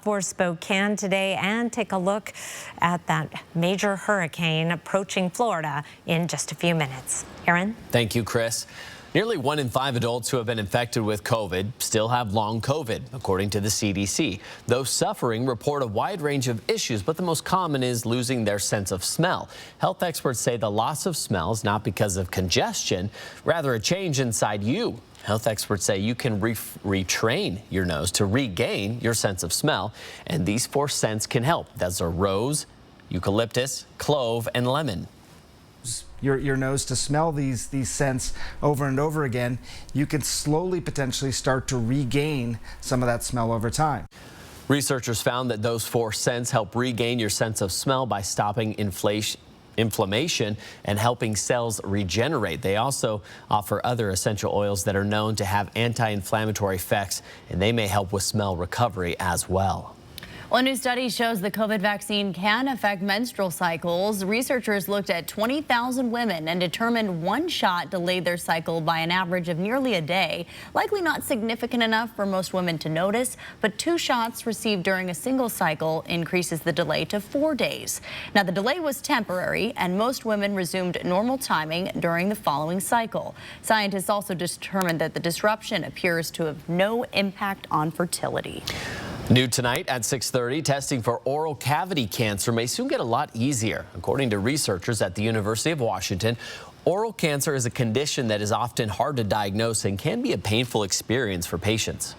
Speaker 4: for Spokane today and take a look at that major hurricane approaching Florida in just a few minutes. Aaron?
Speaker 3: Thank you, Chris. Nearly 1 in 5 adults who have been infected with COVID still have long COVID, according to the CDC. Those suffering report a wide range of issues, but the most common is losing their sense of smell. Health experts say the loss of smell is not because of congestion, rather a change inside you. Health experts say you can retrain your nose to regain your sense of smell, and these 4 scents can help. Those are rose, eucalyptus, clove, and lemon.
Speaker 9: Your nose to smell these scents over and over again, you can slowly potentially start to regain some of that smell over time.
Speaker 3: Researchers found that those 4 scents help regain your sense of smell by stopping inflammation and helping cells regenerate. They also offer other essential oils that are known to have anti-inflammatory effects, and they may help with smell recovery as well.
Speaker 1: Well, a new study shows the COVID vaccine can affect menstrual cycles. Researchers looked at 20,000 women and determined 1 shot delayed their cycle by an average of nearly a day. Likely not significant enough for most women to notice, but 2 shots received during a single cycle increases the delay to 4 days. Now, the delay was temporary, and most women resumed normal timing during the following cycle. Scientists also determined that the disruption appears to have no impact on fertility.
Speaker 3: New tonight at 6:30, testing for oral cavity cancer may soon get a lot easier. According to researchers at the University of Washington, oral cancer is a condition that is often hard to diagnose and can be a painful experience for patients.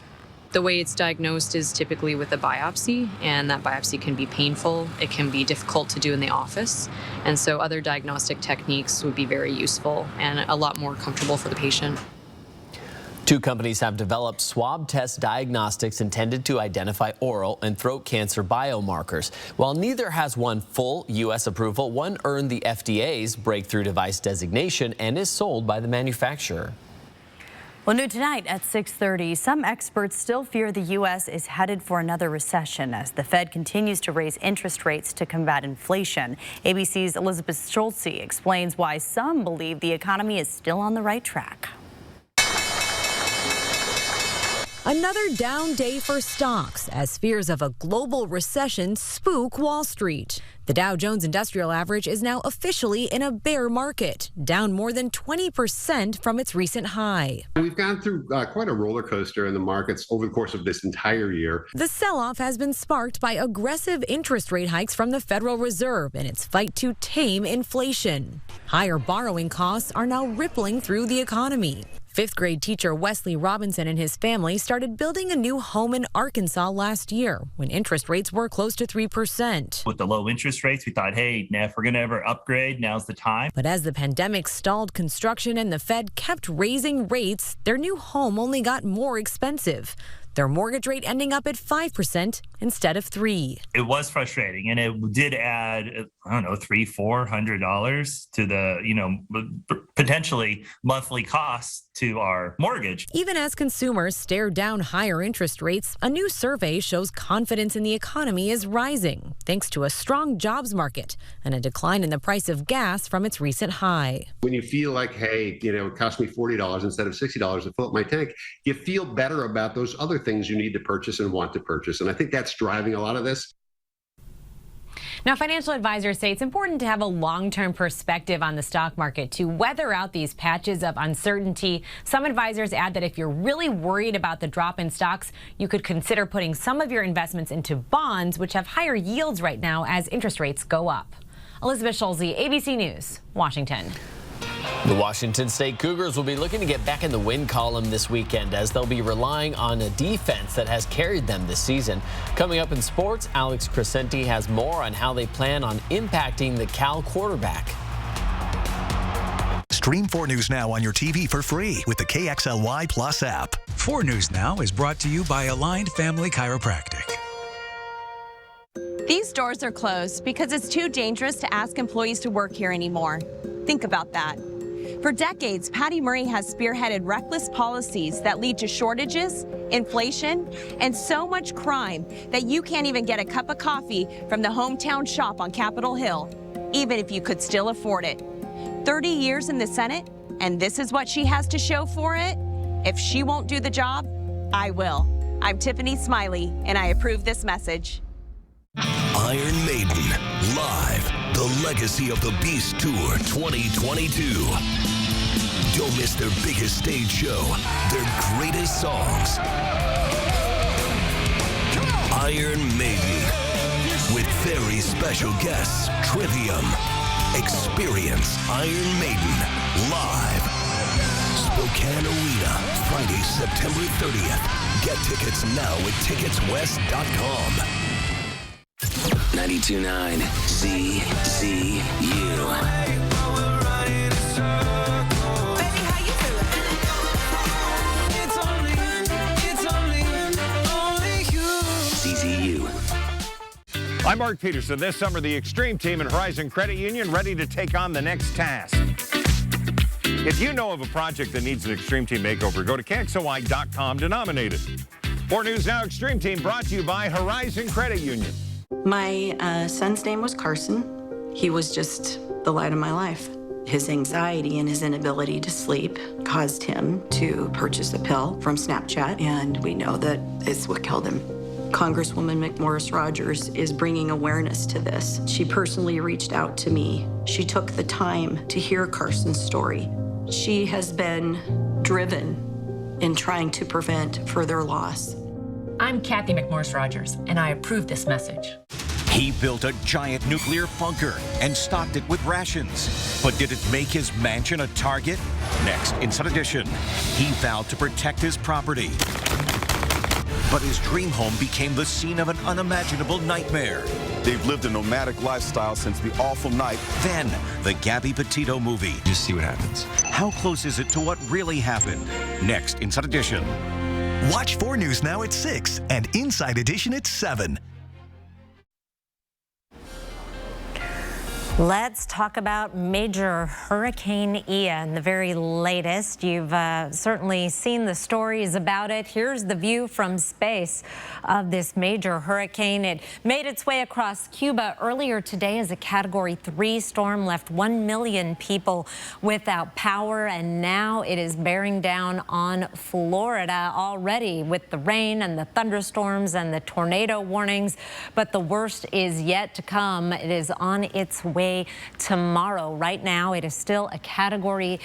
Speaker 29: The way it's diagnosed is typically with a biopsy, and that biopsy can be painful. It can be difficult to do in the office, and so other diagnostic techniques would be very useful and a lot more comfortable for the patient.
Speaker 3: 2 companies have developed swab test diagnostics intended to identify oral and throat cancer biomarkers. While neither has won full U.S. approval, one earned the FDA's breakthrough device designation and is sold by the manufacturer.
Speaker 1: Well, new tonight at 6:30, some experts still fear the U.S. is headed for another recession as the Fed continues to raise interest rates to combat inflation. ABC's Elizabeth Schultze explains why some believe the economy is still on the right track.
Speaker 12: Another down day for stocks as fears of a global recession spook Wall Street. The Dow Jones Industrial Average is now officially in a bear market, down more than 20% from its recent high.
Speaker 14: We've gone through quite a roller coaster in the markets over the course of this entire year.
Speaker 12: The sell-off has been sparked by aggressive interest rate hikes from the Federal Reserve in its fight to tame inflation. Higher borrowing costs are now rippling through the economy. Fifth grade teacher Wesley Robinson and his family started building a new home in Arkansas last year when interest rates were close to 3%.
Speaker 16: With the low interest rates, we thought, hey, now if we're going to ever upgrade, now's the time.
Speaker 12: But as the pandemic stalled construction and the Fed kept raising rates, their new home only got more expensive. Their mortgage rate ending up at 5% instead of 3%.
Speaker 16: It was frustrating, and it did add, I don't know, $300-400 to the, potentially monthly costs to our mortgage.
Speaker 12: Even as consumers stare down higher interest rates, a new survey shows confidence in the economy is rising, thanks to a strong jobs market and a decline in the price of gas from its recent high.
Speaker 14: When you feel like, hey, it cost me $40 instead of $60 to fill up my tank, you feel better about those other things you need to purchase and want to purchase. And I think that's driving a lot of this.
Speaker 18: Now, financial advisors say it's important to have a long-term perspective on the stock market to weather out these patches of uncertainty. Some advisors add that if you're really worried about the drop in stocks, you could consider putting some of your investments into bonds, which have higher yields right now as interest rates go up. Elizabeth Schulze, ABC News, Washington.
Speaker 3: The Washington State Cougars will be looking to get back in the win column this weekend as they'll be relying on a defense that has carried them this season. Coming up in sports, Alex Crescenti has more on how they plan on impacting the Cal quarterback.
Speaker 13: Stream 4 News Now on your TV for free with the KXLY Plus app.
Speaker 20: 4 News Now is brought to you by Aligned Family Chiropractic.
Speaker 21: These doors are closed because it's too dangerous to ask employees to work here anymore. Think about that. For decades, Patty Murray has spearheaded reckless policies that lead to shortages, inflation, and so much crime that you can't even get a cup of coffee from the hometown shop on Capitol Hill, even if you could still afford it. 30 years in the Senate, and this is what she has to show for it? If she won't do the job, I will. I'm Tiffany Smiley, and I approve this message.
Speaker 13: Iron Maiden, live, the Legacy of the Beast Tour 2022. Don't miss their biggest stage show, their greatest songs. Iron Maiden, with very special guests, Trivium. Experience Iron Maiden, live. Spokane Arena, Friday, September 30th. Get tickets now at ticketswest.com.
Speaker 23: 92.9 ZZU.
Speaker 24: I'm Mark Peterson. This summer, the Extreme Team and Horizon Credit Union ready to take on the next task. If you know of a project that needs an Extreme Team makeover, go to KXOY.com to nominate it. 4 News Now Extreme Team brought to you by Horizon Credit Union.
Speaker 25: My son's name was Carson. He was just the light of my life. His anxiety and his inability to sleep caused him to purchase a pill from Snapchat, and we know that it's what killed him. Congresswoman McMorris Rogers is bringing awareness to this. She personally reached out to me. She took the time to hear Carson's story. She has been driven in trying to prevent further loss.
Speaker 26: I'm Kathy McMorris Rogers, and I approve this message.
Speaker 27: He built a giant nuclear bunker and stocked it with rations. But did it make his mansion a target? Next, Inside Edition, he vowed to protect his property. But his dream home became the scene of an unimaginable nightmare.
Speaker 28: They've lived a nomadic lifestyle since the awful night.
Speaker 27: Then, the Gabby Petito movie.
Speaker 28: Just see what happens.
Speaker 27: How close is it to what really happened? Next, Inside Edition.
Speaker 13: Watch 4 News Now at 6 and Inside Edition at 7.
Speaker 4: Let's talk about Major Hurricane Ian, the very latest. You've certainly seen the stories about it. Here's the view from space of this major hurricane. It made its way across Cuba earlier today as a Category 3 storm, left 1 million people without power, and now it is bearing down on Florida already with the rain and the thunderstorms and the tornado warnings. But the worst is yet to come. It is on its way day tomorrow. Right now, it is still a Category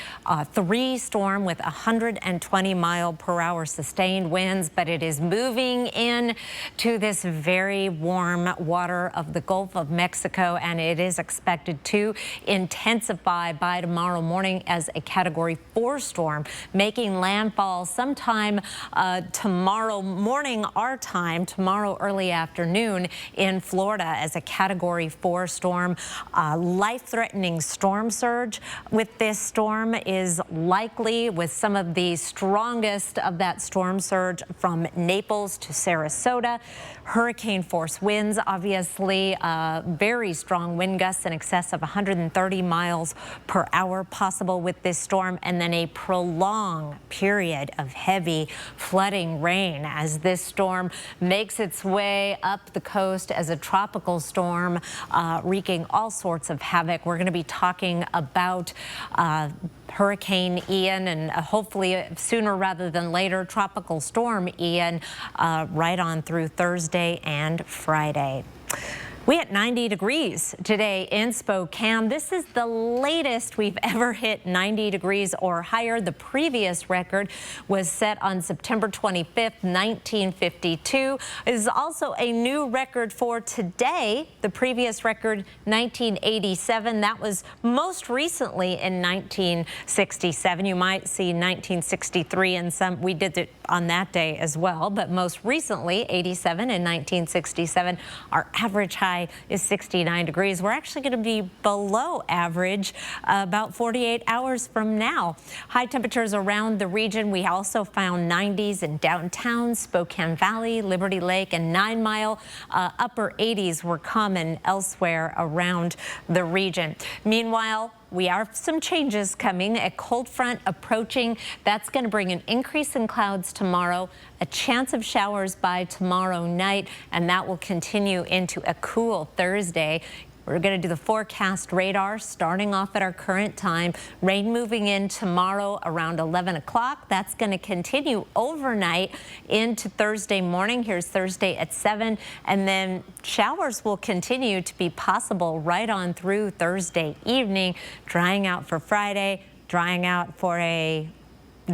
Speaker 4: 3 storm with 120-mile-per-hour sustained winds, but it is moving in to this very warm water of the Gulf of Mexico, and it is expected to intensify by tomorrow morning as a Category 4 storm, making landfall sometime tomorrow morning our time, tomorrow early afternoon in Florida as a Category 4 storm. Life-threatening storm surge with this storm is likely, with some of the strongest of that storm surge from Naples to Sarasota. Hurricane force winds, obviously, very strong wind gusts in excess of 130 miles per hour possible with this storm, and then a prolonged period of heavy flooding rain as this storm makes its way up the coast as a tropical storm, wreaking all sorts of havoc. We're going to be talking about Hurricane Ian and hopefully sooner rather than later Tropical Storm Ian right on through Thursday and Friday. We hit 90 degrees today in Spokane. This is the latest we've ever hit 90 degrees or higher. The previous record was set on September 25th, 1952. It is also a new record for today. The previous record, 1987. That was most recently in 1967. You might see 1963 and some. We did it on that day as well, but most recently, 87 and 1967. Our average high is 69 degrees. We're actually going to be below average about 48 hours from now. High temperatures around the region. We also found 90s in downtown, Spokane Valley, Liberty Lake, and 9 Mile. Upper 80s were common elsewhere around the region. Meanwhile, we have some changes coming. A cold front approaching. That's going to bring an increase in clouds tomorrow, a chance of showers by tomorrow night, and that will continue into a cool Thursday. We're going to do the forecast radar starting off at our current time. Rain moving in tomorrow around 11 o'clock. That's going to continue overnight into Thursday morning. Here's Thursday at 7. And then showers will continue to be possible right on through Thursday evening. Drying out for Friday, drying out for a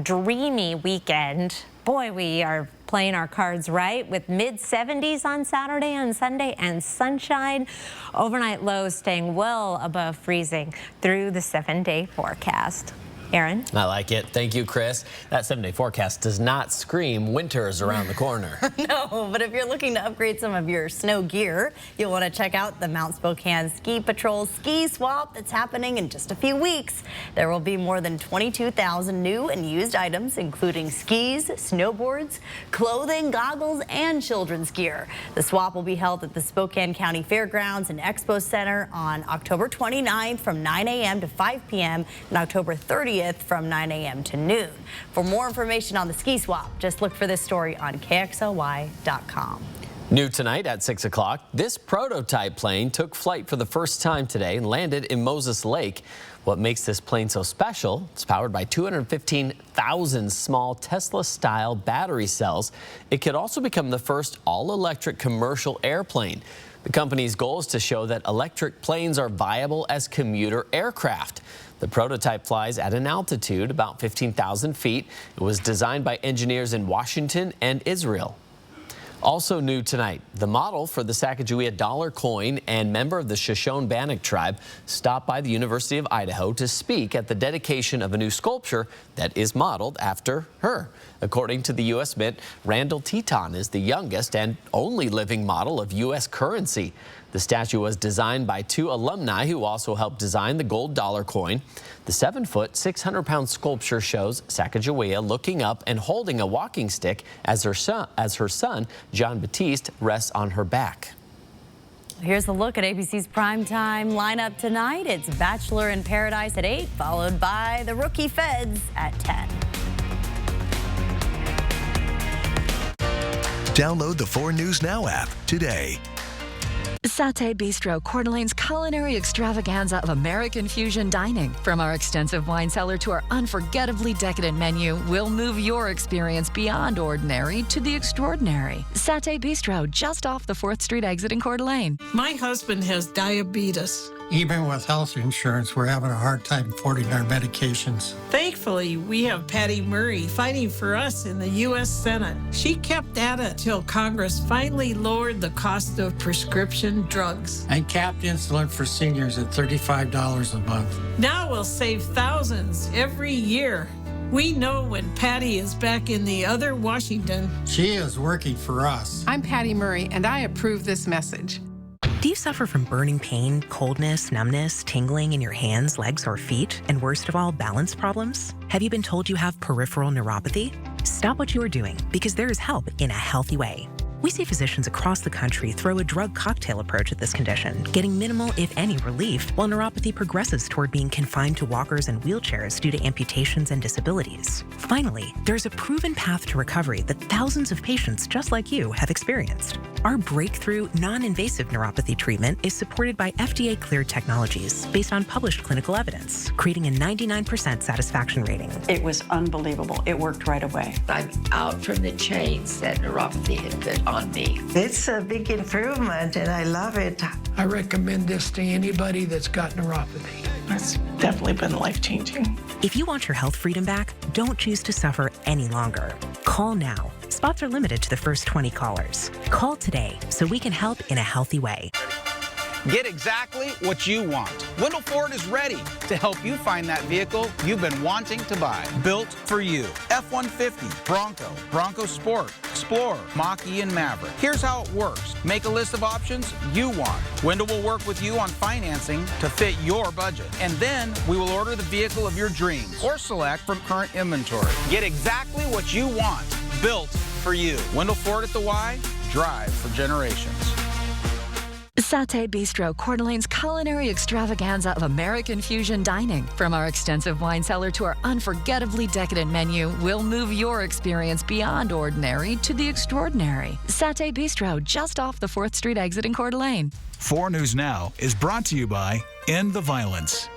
Speaker 4: dreamy weekend. Boy, we are playing our cards right with mid-70s on Saturday and Sunday and sunshine. Overnight lows staying well above freezing through the 7-day forecast. Aaron?
Speaker 3: I like it. Thank you, Chris. That 7-day forecast does not scream winter is around the corner.
Speaker 1: No, but if you're looking to upgrade some of your snow gear, you'll want to check out the Mount Spokane Ski Patrol Ski Swap that's happening in just a few weeks. There will be more than 22,000 new and used items, including skis, snowboards, clothing, goggles, and children's gear. The swap will be held at the Spokane County Fairgrounds and Expo Center on October 29th from 9 a.m. to 5 p.m. and October 30th from 9 a.m. to noon. For more information on the ski swap, just look for this story on KXLY.com.
Speaker 3: New tonight at 6 o'clock, this prototype plane took flight for the first time today and landed in Moses Lake. What makes this plane so special? It's powered by 215,000 small Tesla-style battery cells. It could also become the first all-electric commercial airplane. The company's goal is to show that electric planes are viable as commuter aircraft. The prototype flies at an altitude about 15,000 feet. It was designed by engineers in Washington and Israel. Also new tonight, the model for the Sacagawea Dollar coin and member of the Shoshone-Bannock tribe stopped by the University of Idaho to speak at the dedication of a new sculpture that is modeled after her. According to the U.S. Mint, Randall Teton is the youngest and only living model of U.S. currency. The statue was designed by 2 alumni who also helped design the gold dollar coin. The 7-foot, 600-pound sculpture shows Sacagawea looking up and holding a walking stick as her son, John Batiste, rests on her back.
Speaker 1: Here's a look at ABC's primetime lineup tonight. It's Bachelor in Paradise at 8, followed by The Rookie Feds at 10.
Speaker 13: Download the 4 News Now app today.
Speaker 5: Satay Bistro, Coeur d'Alene's culinary extravaganza of American fusion dining. From our extensive wine cellar to our unforgettably decadent menu, we'll move your experience beyond ordinary to the extraordinary. Satay Bistro, just off the 4th Street exit in Coeur d'Alene.
Speaker 6: My husband has diabetes. Even with health insurance, we're having a hard time affording our medications.
Speaker 7: Thankfully, we have Patty Murray fighting for us in the U.S. Senate. She kept at it till Congress finally lowered the cost of prescription drugs.
Speaker 6: And capped insulin for seniors at $35 a month.
Speaker 7: Now we'll save thousands every year. We know when Patty is back in the other Washington.
Speaker 6: She is working for us.
Speaker 8: I'm Patty Murray, and I approve this message.
Speaker 10: Do you suffer from burning pain, coldness, numbness, tingling in your hands, legs, or feet, and worst of all, balance problems? Have you been told you have peripheral neuropathy? Stop what you are doing, because there is help in a healthy way. We see physicians across the country throw a drug cocktail approach at this condition, getting minimal, if any, relief, while neuropathy progresses toward being confined to walkers and wheelchairs due to amputations and disabilities. Finally, there's a proven path to recovery that thousands of patients just like you have experienced. Our breakthrough, non-invasive neuropathy treatment is supported by FDA-cleared technologies based on published clinical evidence, creating a 99% satisfaction rating.
Speaker 11: It was unbelievable. It worked right away.
Speaker 15: I'm out from the chains that neuropathy had put on me.
Speaker 17: It's a big improvement, and I love it.
Speaker 19: I recommend this to anybody that's got neuropathy.
Speaker 11: It's definitely been life-changing.
Speaker 10: If you want your health freedom back, don't choose to suffer any longer. Call now. Spots are limited to the first 20 callers. Call today so we can help in a healthy way.
Speaker 23: Get exactly what you want. Wendell Ford is ready to help you find that vehicle you've been wanting to buy. Built for you. F-150, Bronco, Bronco Sport, Explorer, Mach-E, and Maverick. Here's how it works. Make a list of options you want. Wendell will work with you on financing to fit your budget. And then we will order the vehicle of your dreams or select from current inventory. Get exactly what you want. Built for you. Wendell Ford at the Y. Drive for generations.
Speaker 5: Satay Bistro, Coeur d'Alene's culinary extravaganza of American fusion dining. From our extensive wine cellar to our unforgettably decadent menu, we'll move your experience beyond ordinary to the extraordinary. Satay Bistro, just off the 4th Street exit in Coeur d'Alene.
Speaker 20: 4 News Now is brought to you by End the Violence.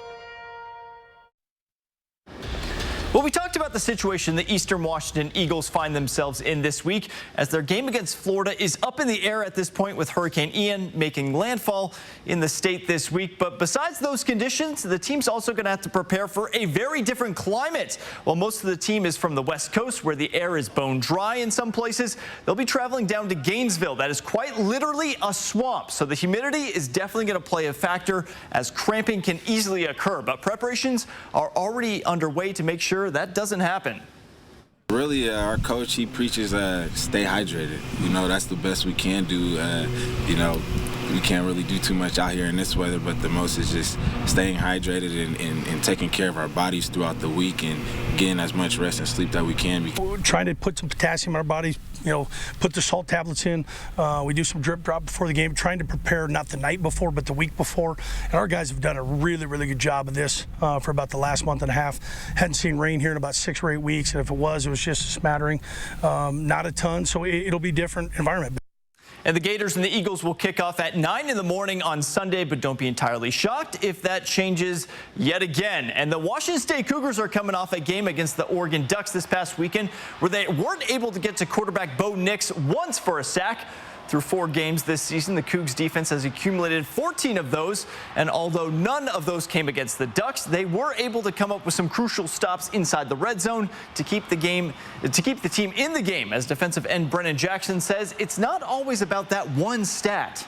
Speaker 30: Well, we talked about the situation the Eastern Washington Eagles find themselves in this week as their game against Florida is up in the air at this point with Hurricane Ian making landfall in the state this week. But besides those conditions, the team's also going to have to prepare for a very different climate. While most of the team is from the West Coast where the air is bone dry in some places, they'll be traveling down to Gainesville. That is quite literally a swamp. So the humidity is definitely going to play a factor as cramping can easily occur. But preparations are already underway to make sure that doesn't happen.
Speaker 31: Really, our coach, he preaches stay hydrated. You know, that's the best we can do. You know, we can't really do too much out here in this weather, but the most is just staying hydrated and taking care of our bodies throughout the week and getting as much rest and sleep that we can.
Speaker 32: We're trying to put some potassium in our bodies, you know, put the salt tablets in. We do some drip drop before the game, trying to prepare not the night before, but the week before. And our guys have done a really, really good job of this for about the last month and a half. Hadn't seen rain here in about 6 or 8 weeks, and if it was just a smattering, not a ton, so it'll be a different environment.
Speaker 30: And the Gators and the Eagles will kick off at 9 in the morning on Sunday, but don't be entirely shocked if that changes yet again. And the Washington State Cougars are coming off a game against the Oregon Ducks this past weekend where they weren't able to get to quarterback Bo Nix once for a sack. Through 4 games this season, the Cougs defense has accumulated 14 of those, and although none of those came against the Ducks, they were able to come up with some crucial stops inside the red zone to keep the team in the game. As defensive end Brennan Jackson says, it's not always about that one stat.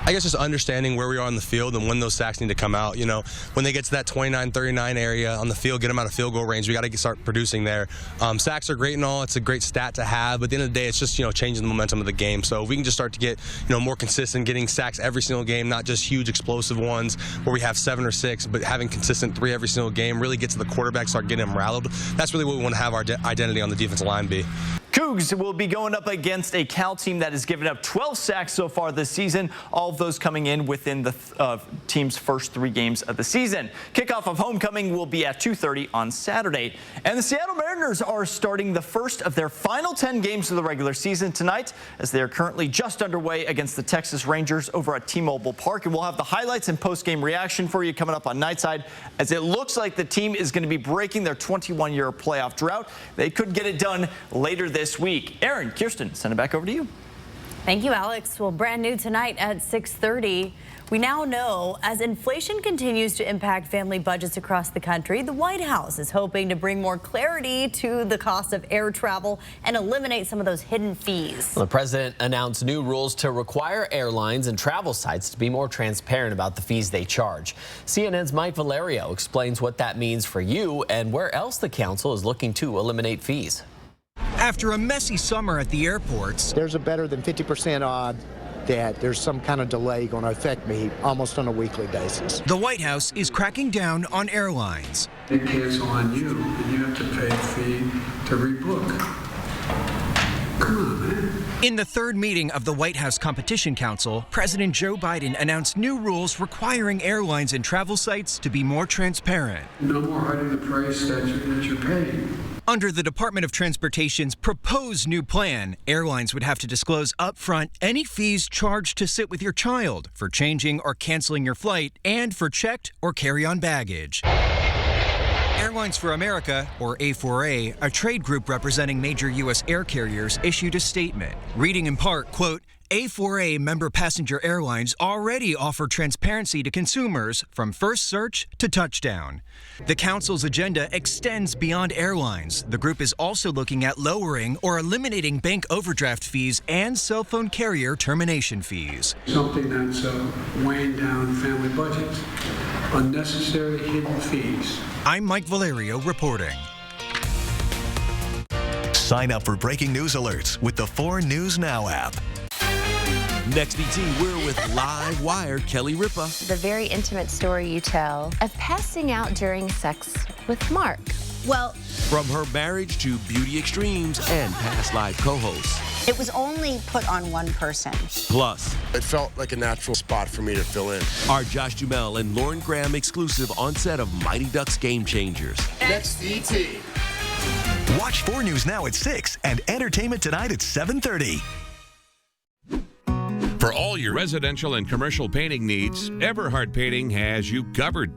Speaker 33: I guess just understanding where we are on the field and when those sacks need to come out. You know, when they get to that 29-39 area on the field, get them out of field goal range. We got to start producing there. Sacks are great and all. It's a great stat to have. But at the end of the day, it's just, you know, changing the momentum of the game. So if we can just start to get, you know, more consistent, getting sacks every single game, not just huge explosive ones where we have 7 or 6, but having consistent 3 every single game, really get to the quarterback, start getting him rattled. That's really what we want to have our identity on the defensive line be.
Speaker 30: Cougs will be going up against a Cal team that has given up 12 sacks so far this season, all of those coming in within the team's first 3 games of the season. Kickoff of homecoming will be at 2:30 on Saturday. And the Seattle Mariners are starting the first of their final 10 games of the regular season tonight, as they are currently just underway against the Texas Rangers over at T-Mobile Park. And we'll have the highlights and post-game reaction for you coming up on Nightside, as it looks like the team is going to be breaking their 21-year playoff drought. They could get it done later this week. Aaron, Kirsten, send it back over to you.
Speaker 1: Thank you, Alex. Well, brand new tonight at 6:30. We now know as inflation continues to impact family budgets across the country, the White House is hoping to bring more clarity to the cost of air travel and eliminate some of those hidden fees.
Speaker 3: The president announced new rules to require airlines and travel sites to be more transparent about the fees they charge. CNN's Mike Valerio explains what that means for you and where else the council is looking to eliminate fees.
Speaker 2: After a messy summer at the airports,
Speaker 9: there's a better than 50% odd that there's some kind of delay going to affect me almost on a weekly basis.
Speaker 2: The White House is cracking down on airlines.
Speaker 19: They cancel on you, and you have to pay a fee to rebook. Come on, man.
Speaker 2: In the third meeting of the White House Competition Council, President Joe Biden announced new rules requiring airlines and travel sites to be more transparent.
Speaker 19: No more hiding the price that you're paying.
Speaker 2: Under the Department of Transportation's proposed new plan, airlines would have to disclose upfront any fees charged to sit with your child, for changing or canceling your flight, and for checked or carry-on baggage. Airlines for America, or A4A, a trade group representing major U.S. air carriers, issued a statement, reading in part, quote, A4A member passenger airlines already offer transparency to consumers from first search to touchdown. The council's agenda extends beyond airlines. The group is also looking at lowering or eliminating bank overdraft fees and cell phone carrier termination fees.
Speaker 19: Something that's weighing down family budgets. Unnecessary hidden fees.
Speaker 2: I'm Mike Valerio reporting.
Speaker 13: Sign up for breaking news alerts with the 4 News Now app.
Speaker 12: Next ET, we're with Live Wire Kelly Ripa.
Speaker 14: The very intimate story you tell of passing out during sex with Mark. Well,
Speaker 12: from her marriage to beauty extremes and past live co-hosts.
Speaker 16: It was only put on one person.
Speaker 12: Plus,
Speaker 18: it felt like a natural spot for me to fill in.
Speaker 12: Our Josh Duhamel and Lauren Graham exclusive on set of Mighty Ducks Game Changers.
Speaker 18: Next ET.
Speaker 13: Watch 4 News Now at 6 and Entertainment Tonight at 7:30.
Speaker 21: For all your residential and commercial painting needs, Everhard Painting has you covered.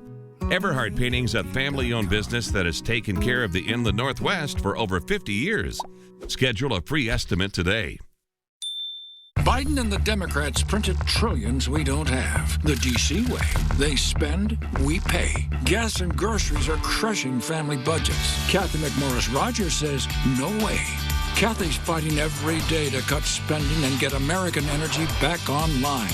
Speaker 21: Everhard Painting's a family-owned business that has taken care of the Inland Northwest for over 50 years. Schedule a free estimate today.
Speaker 19: Biden and the Democrats printed trillions we don't have. The D.C. way. They spend, we pay. Gas and groceries are crushing family budgets. Kathy McMorris Rogers says, no way. Kathy's fighting every day to cut spending and get American energy back online.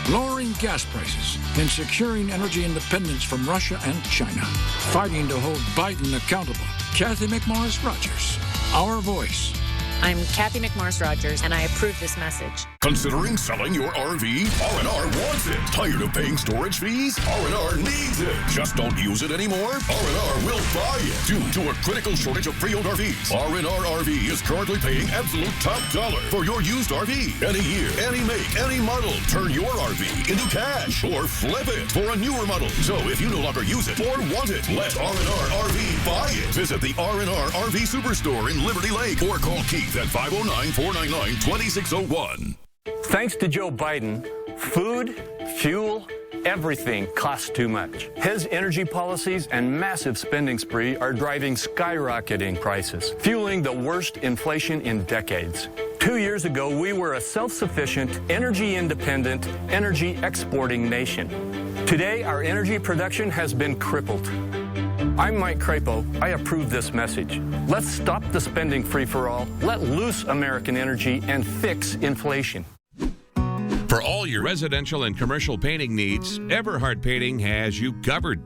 Speaker 19: Lowering gas prices and securing energy independence from Russia and China. Fighting to hold Biden accountable. Kathy McMorris Rogers, our voice.
Speaker 22: I'm Kathy McMorris Rogers, and I approve this message.
Speaker 13: Considering selling your RV? R&R wants it. Tired of paying storage fees? R&R needs it. Just don't use it anymore? R&R will buy it. Due to a critical shortage of pre-owned RVs, R&R RV is currently paying absolute top dollar for your used RV. Any year, any make, any model. Turn your RV into cash or flip it for a newer model. So if you no longer use it or want it, let R&R RV buy it. Visit the R&R RV Superstore in Liberty Lake or call Keith at 509-499-2601.
Speaker 24: Thanks to Joe Biden, food, fuel, everything costs too much. His energy policies and massive spending spree are driving skyrocketing prices, fueling the worst inflation in decades. 2 years ago, we were a self-sufficient, energy-independent, energy-exporting nation. Today, our energy production has been crippled. I'm Mike Crapo. I approve this message. Let's stop the spending free-for-all, let loose American energy, and fix inflation.
Speaker 21: For all your residential and commercial painting needs, Everhard Painting has you covered.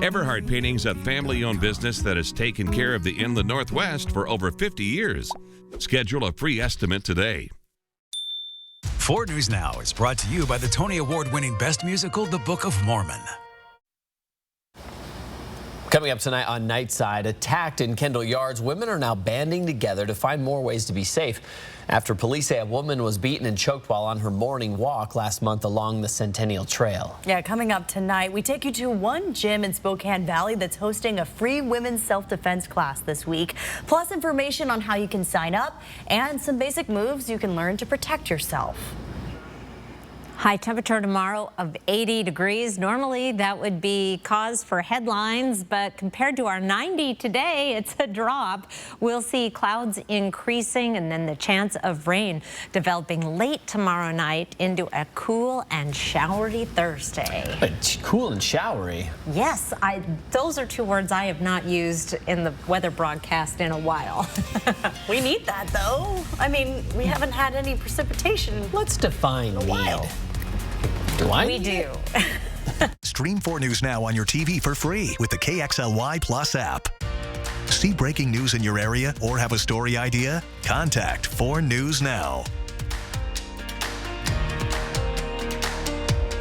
Speaker 21: Everhard Painting's a family-owned business that has taken care of the Inland Northwest for over 50 years. Schedule a free estimate today.
Speaker 20: 4 News Now is brought to you by the Tony Award-winning Best Musical, The Book of Mormon.
Speaker 3: Coming up tonight on Nightside, attacked in Kendall Yards, women are now banding together to find more ways to be safe after police say a woman was beaten and choked while on her morning walk last month along the Centennial Trail.
Speaker 1: Yeah, coming up tonight, we take you to one gym in Spokane Valley that's hosting a free women's self-defense class this week, plus information on how you can sign up and some basic moves you can learn to protect yourself.
Speaker 4: High temperature tomorrow of 80 degrees. Normally that would be cause for headlines, but compared to our 90 today, it's a drop. We'll see clouds increasing and then the chance of rain developing late tomorrow night into a cool and showery Thursday.
Speaker 3: Cool and showery?
Speaker 4: Yes, those are two words I have not used in the weather broadcast in a while. We need that though. I mean, we haven't had any precipitation.
Speaker 3: Let's define
Speaker 4: in a while. We do.
Speaker 6: Stream 4 News Now on your TV for free with the KXLY Plus app. See breaking news in your area or have a story idea? Contact 4 News Now.